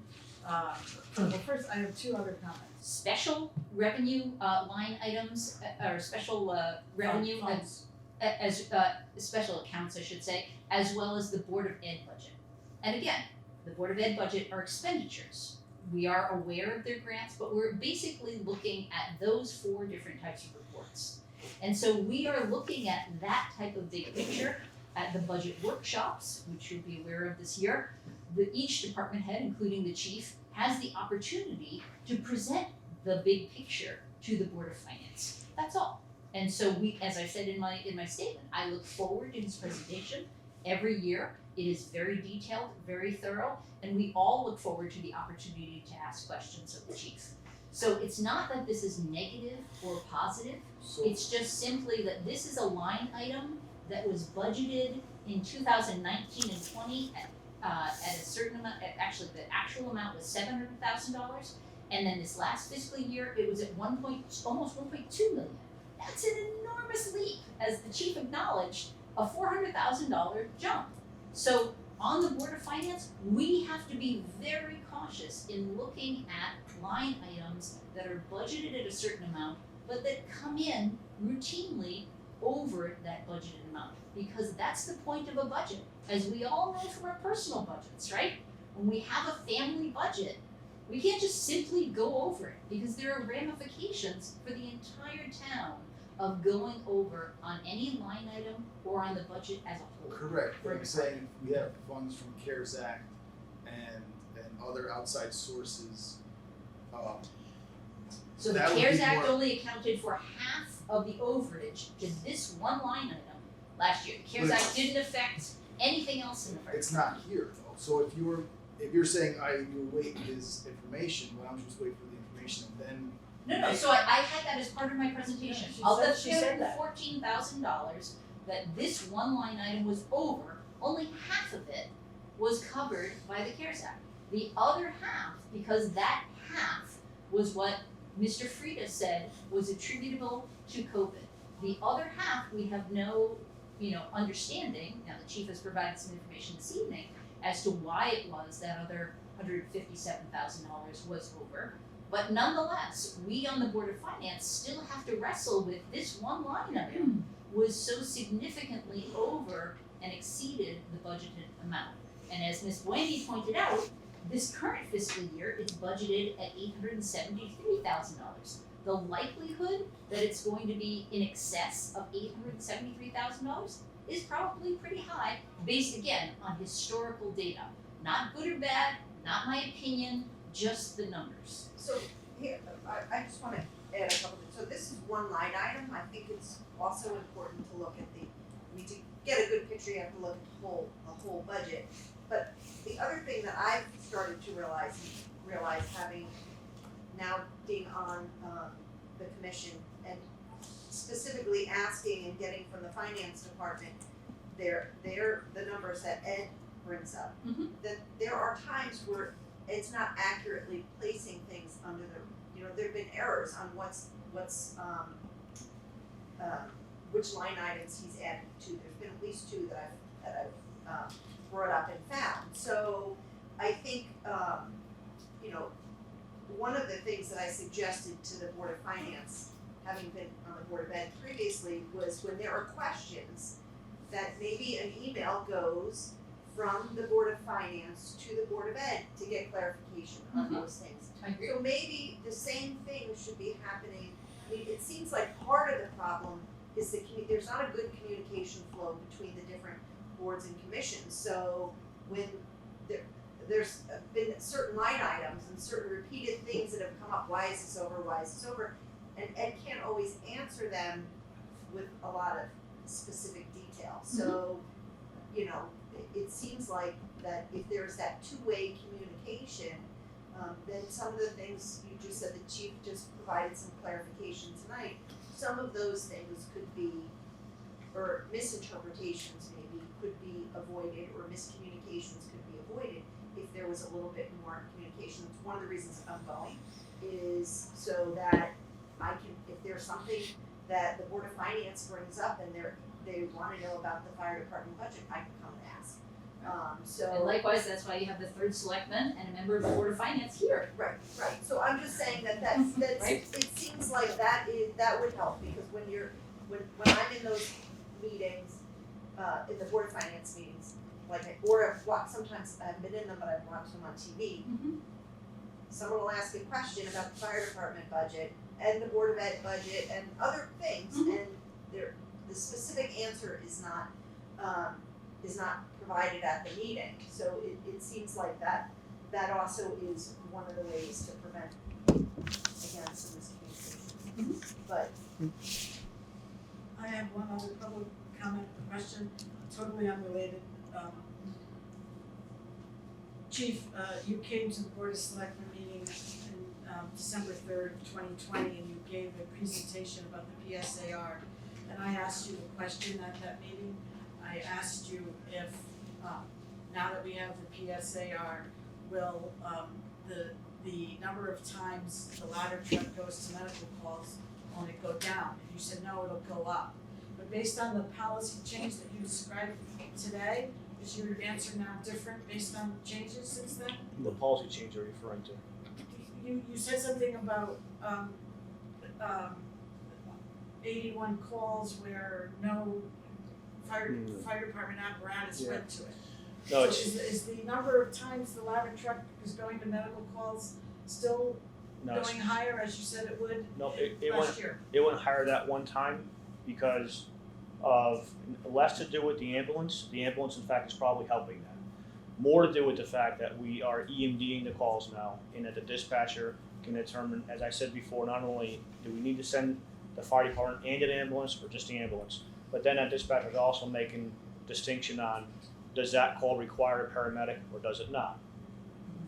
Well, first, I have two other comments. Special revenue line items, or special revenue Funds. as special accounts, I should say, as well as the Board of Ed budget. And again, the Board of Ed budget are expenditures. We are aware of their grants, but we're basically looking at those 4 different types of reports. And so we are looking at that type of big picture at the budget workshops, which you'll be aware of this year. Each department head, including the chief, has the opportunity to present the big picture to the Board of Finance. That's all. And so we, as I said in my statement, I look forward to his presentation every year. It is very detailed, very thorough, and we all look forward to the opportunity to ask questions of the chief. So it's not that this is negative or positive, it's just simply that this is a line item that was budgeted in 2019 and 20 at a certain amount, actually the actual amount was $700,000, and then this last fiscal year, it was at almost 1.2 million. That's an enormous leap, as the chief acknowledged, a $400,000 jump. So on the Board of Finance, we have to be very cautious in looking at line items that are budgeted at a certain amount, but that come in routinely over that budgeted amount, because that's the point of a budget. As we all know from our personal budgets, right? When we have a family budget, we can't just simply go over it, because there are ramifications for the entire town of going over on any line item or on the budget as a whole. Correct, but For I'm saying if we have funds from CARES Act and other outside sources, So the that would CARES be Act more- only accounted for half of the overage to this one line item last year. The CARES But Act didn't affect anything else in the fire. it's not here though. So if you're saying you wait his information, well, I'm supposed to wait for the information and then No, so I had that as part of my presentation. Yeah, she Of the said- she said that. $314,000 that this one line item was over, only half of it was covered by the CARES Act. The other half, because that half was what Mr. Frieda said was attributable to COVID. The other half, we have no, understanding, now the chief has provided some information this evening, as to why it was that other $157,000 was over. But nonetheless, we on the Board of Finance still have to wrestle with this one line item was so significantly over and exceeded the budgeted amount. And as Ms. Boendi pointed out, this current fiscal year is budgeted at $873,000. The likelihood that it's going to be in excess of $873,000 is probably pretty high, based again on historical data. Not good or bad, not my opinion, just the numbers. So here, I just wanna add a couple things. So this is one line item. I think it's also important to look at to get a good picture, you have to look at the whole budget. But the other thing that I've started to realize having now being on the commission and specifically asking and getting from the finance department the numbers that Ed brings up. Mhm. That there are times where it's not accurately placing things under there have been errors on which line items he's added to. There's been at least 2 that I've brought up and found. So I think one of the things that I suggested to the Board of Finance, having been on the Board of Ed previously, was when there are questions that maybe an email goes from the Board of Finance to the Board of Ed to get clarification on those things. I agree. So maybe the same thing should be happening. I mean, it seems like part of the problem is there's not a good communication flow between the different boards and commissions. So when there's been certain line items and certain repeated things that have come up, why is this over? And Ed can't always answer them with a lot of specific detail. So, it seems like that if there's that two-way communication, then some of the things you just said, the chief just provided some clarification tonight, some of those things could be, or misinterpretations maybe, could be avoided, or miscommunications could be avoided if there was a little bit more communication. It's one of the reasons I'm going, is so that if there's something that the Board of Finance brings up and they wanna know about the fire department budget, I can come and ask. And So, likewise, that's why you have the third selectman and a member of the Board of Finance here. right, so I'm just saying that's, Right. it seems like that would help, because when I'm in those meetings, in the Board of Finance meetings, or I've watched, sometimes I haven't been in them, but I've watched them on TV. Mhm. Someone will ask a question about the fire department budget and the Board of Ed budget and other things, Mhm. and the specific answer is not provided at the meeting. So it seems like that also is one of the ways to prevent, again, some miscommunication. But I have one other public comment, question, totally unrelated. Chief, you came to the Board of Selectmen meeting in December 3rd, 2020, and you gave a presentation about the PSAR. And I asked you a question at that meeting. I asked you if, now that we have the PSAR, will the number of times the ladder truck goes to medical calls only go down? And you said, no, it'll go up. But based on the policy change that you described today, is your answer now different based on changes since then? The policy change you're referring to. You said something about 81 calls where no fire department apparatus Yeah. went to it. No, So it's, is the number of times the ladder truck is going to medical calls still no, it's, going higher as you said it would no, it last went, year? it went higher that one time because of less to do with the ambulance. The ambulance, in fact, is probably helping that. More to do with the fact that we are EMDing the calls now, and that the dispatcher can determine, as I said before, not only do we need to send the fire department and an ambulance or just the ambulance, but then that dispatcher is also making distinction on, does that call require a paramedic or does it not?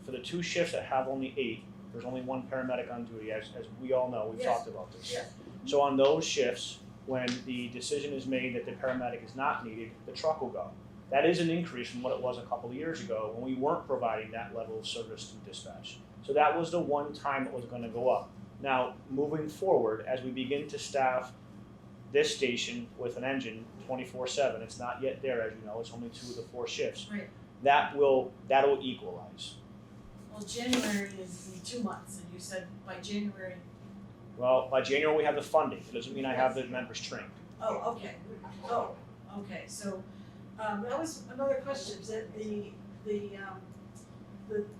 For the two shifts that have only 8, there's only one paramedic on duty, as we all know, we've Yes. talked about this. Yes. So on those shifts, when the decision is made that the paramedic is not needed, the truck will go. That is an increase from what it was a couple of years ago when we weren't providing that level of service to dispatch. So that was the one time it was gonna go up. Now, moving forward, as we begin to staff this station with an engine 24/7, it's not yet there, as you know, it's only 2 of the 4 shifts. Right. That'll equalize. Well, January is in 2 months, and you said by January. Well, by January we have the funding, it doesn't mean I have the members trained. Oh, okay. Okay. So that was another question. That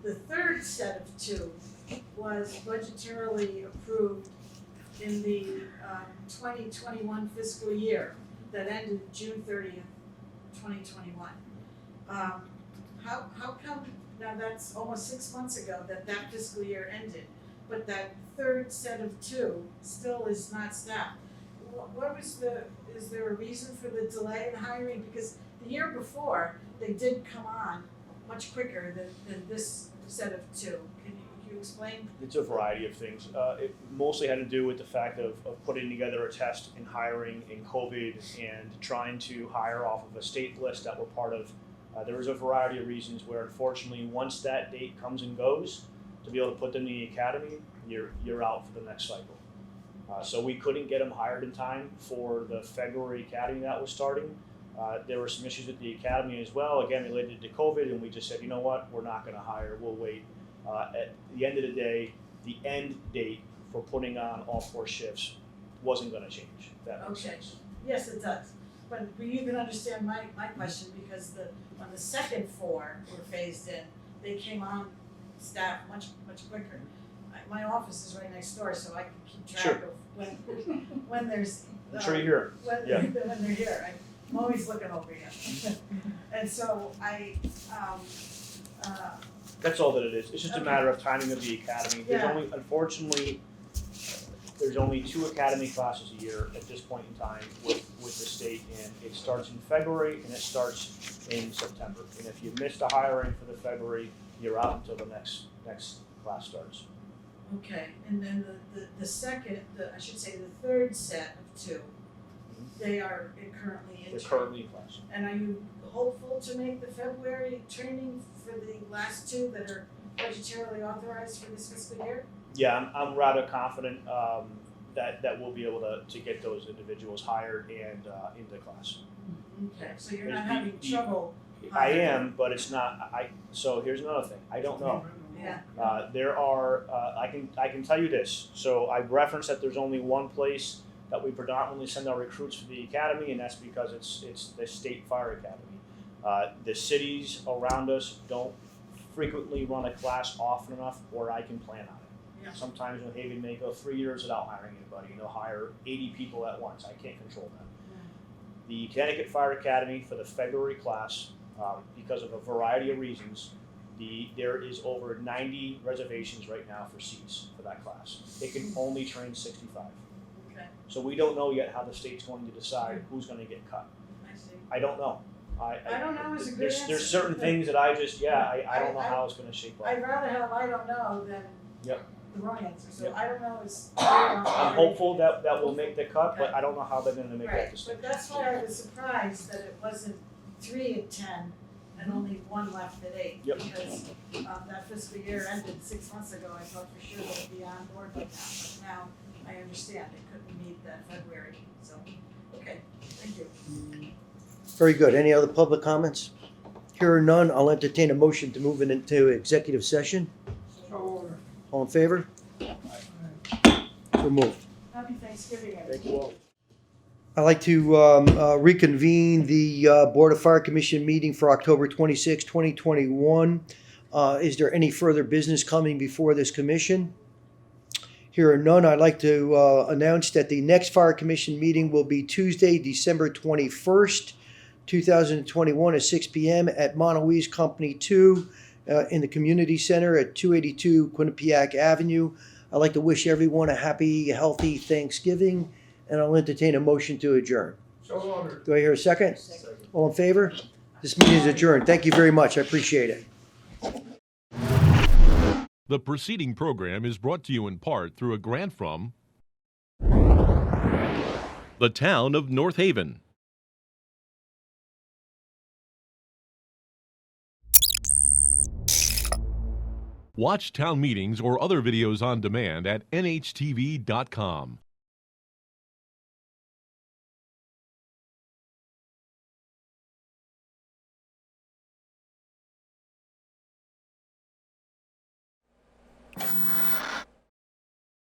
the third set of 2 was budgetarily approved in the 2021 fiscal year that ended June 30th, 2021. How come, now that's almost 6 months ago that fiscal year ended, but that third set of 2 still is not staffed? What was is there a reason for the delay in hiring? Because the year before, they did come on much quicker than this set of 2. Can you explain? It's a variety of things. It mostly had to do with the fact of putting together a test in hiring in COVID and trying to hire off of a state list that we're part of. There was a variety of reasons where, unfortunately, once that date comes and goes, to be able to put them in the academy, you're out for the next cycle. So we couldn't get them hired in time for the February academy that was starting. There were some issues at the academy as well, again related to COVID, and we just said, you know what, we're not going to hire, we'll wait. At the end of the day, the end date for putting on all 4 shifts wasn't going to change. If that makes sense. Yes, it does. But you can understand my question, because when the second 4 were phased in, they came on staff much quicker. My office is right next door, so I can keep track of when there's I'm sure you're here. when they're here. I'm always looking over here. And so That's all that it is. It's just a Okay. matter of timing of the academy. There's Yeah. only, unfortunately, there's only 2 academy classes a year at this point in time with the state, and it starts in February and it starts in September. And if you miss the hiring for the February, you're out until the next class starts. okay, and then the second, I should say the third set of 2, they are currently in. They're currently in class. And are you hopeful to make the February training for the last 2 that are budgetarily authorized for this fiscal year? Yeah, I'm rather confident that we'll be able to get those individuals hired and into class. Okay, so you're not There's having trouble I am, but it's not, so here's another thing, I don't know. Yeah. There are, I can tell you this, so I referenced that there's only one place that we predominantly send our recruits for the academy, and that's because it's the State Fire Academy. The cities around us don't frequently run a class often enough where I can plan on it. Yeah. Sometimes New Haven may go 3 years without hiring anybody, and they'll hire 80 people at once, I can't control that. The Connecticut Fire Academy for the February class, because of a variety of reasons, there is over 90 reservations right now for seats for that class. It can only train 65. Okay, So we don't know yet how the state's going to decide who's going to get cut. I see. I don't know. I don't know is a good There's answer. certain things that I just, I don't know how it's going to shape up. I'd rather have I don't know than Yep. the wrong answer, so Yep. I don't know is. I'm hopeful that will make the cut, but I don't know how they're going to make that Right, decision. but that's why I was surprised that it wasn't 3 at 10 and only 1 left at 8. Yep. Because that fiscal year ended 6 months ago, I thought for sure they'd be on board by now, but now I understand they couldn't meet that February, so, okay, thank you. Very good. Any other public comments? Here are none. I'll entertain a motion to move into executive session. All in favor? So moved. Happy Thanksgiving, everyone. Thank you all. I'd like to reconvene the Board of Fire Commission meeting for October 26, 2021. Is there any further business coming before this commission? Here are none. I'd like to announce that the next Fire Commission meeting will be Tuesday, December 21st, 2021 at 6 p.m. at Monowese Company 2 in the Community Center at 282 Quinnipiac Avenue. I'd like to wish everyone a happy, healthy Thanksgiving, and I'll entertain a motion to adjourn. So ordered. Do I hear a second? All in favor? This meeting is adjourned. Thank you very much. I appreciate it. The preceding program is brought to you in part through a grant from the town of North Haven. Watch town meetings or other videos on demand at nhtv.com.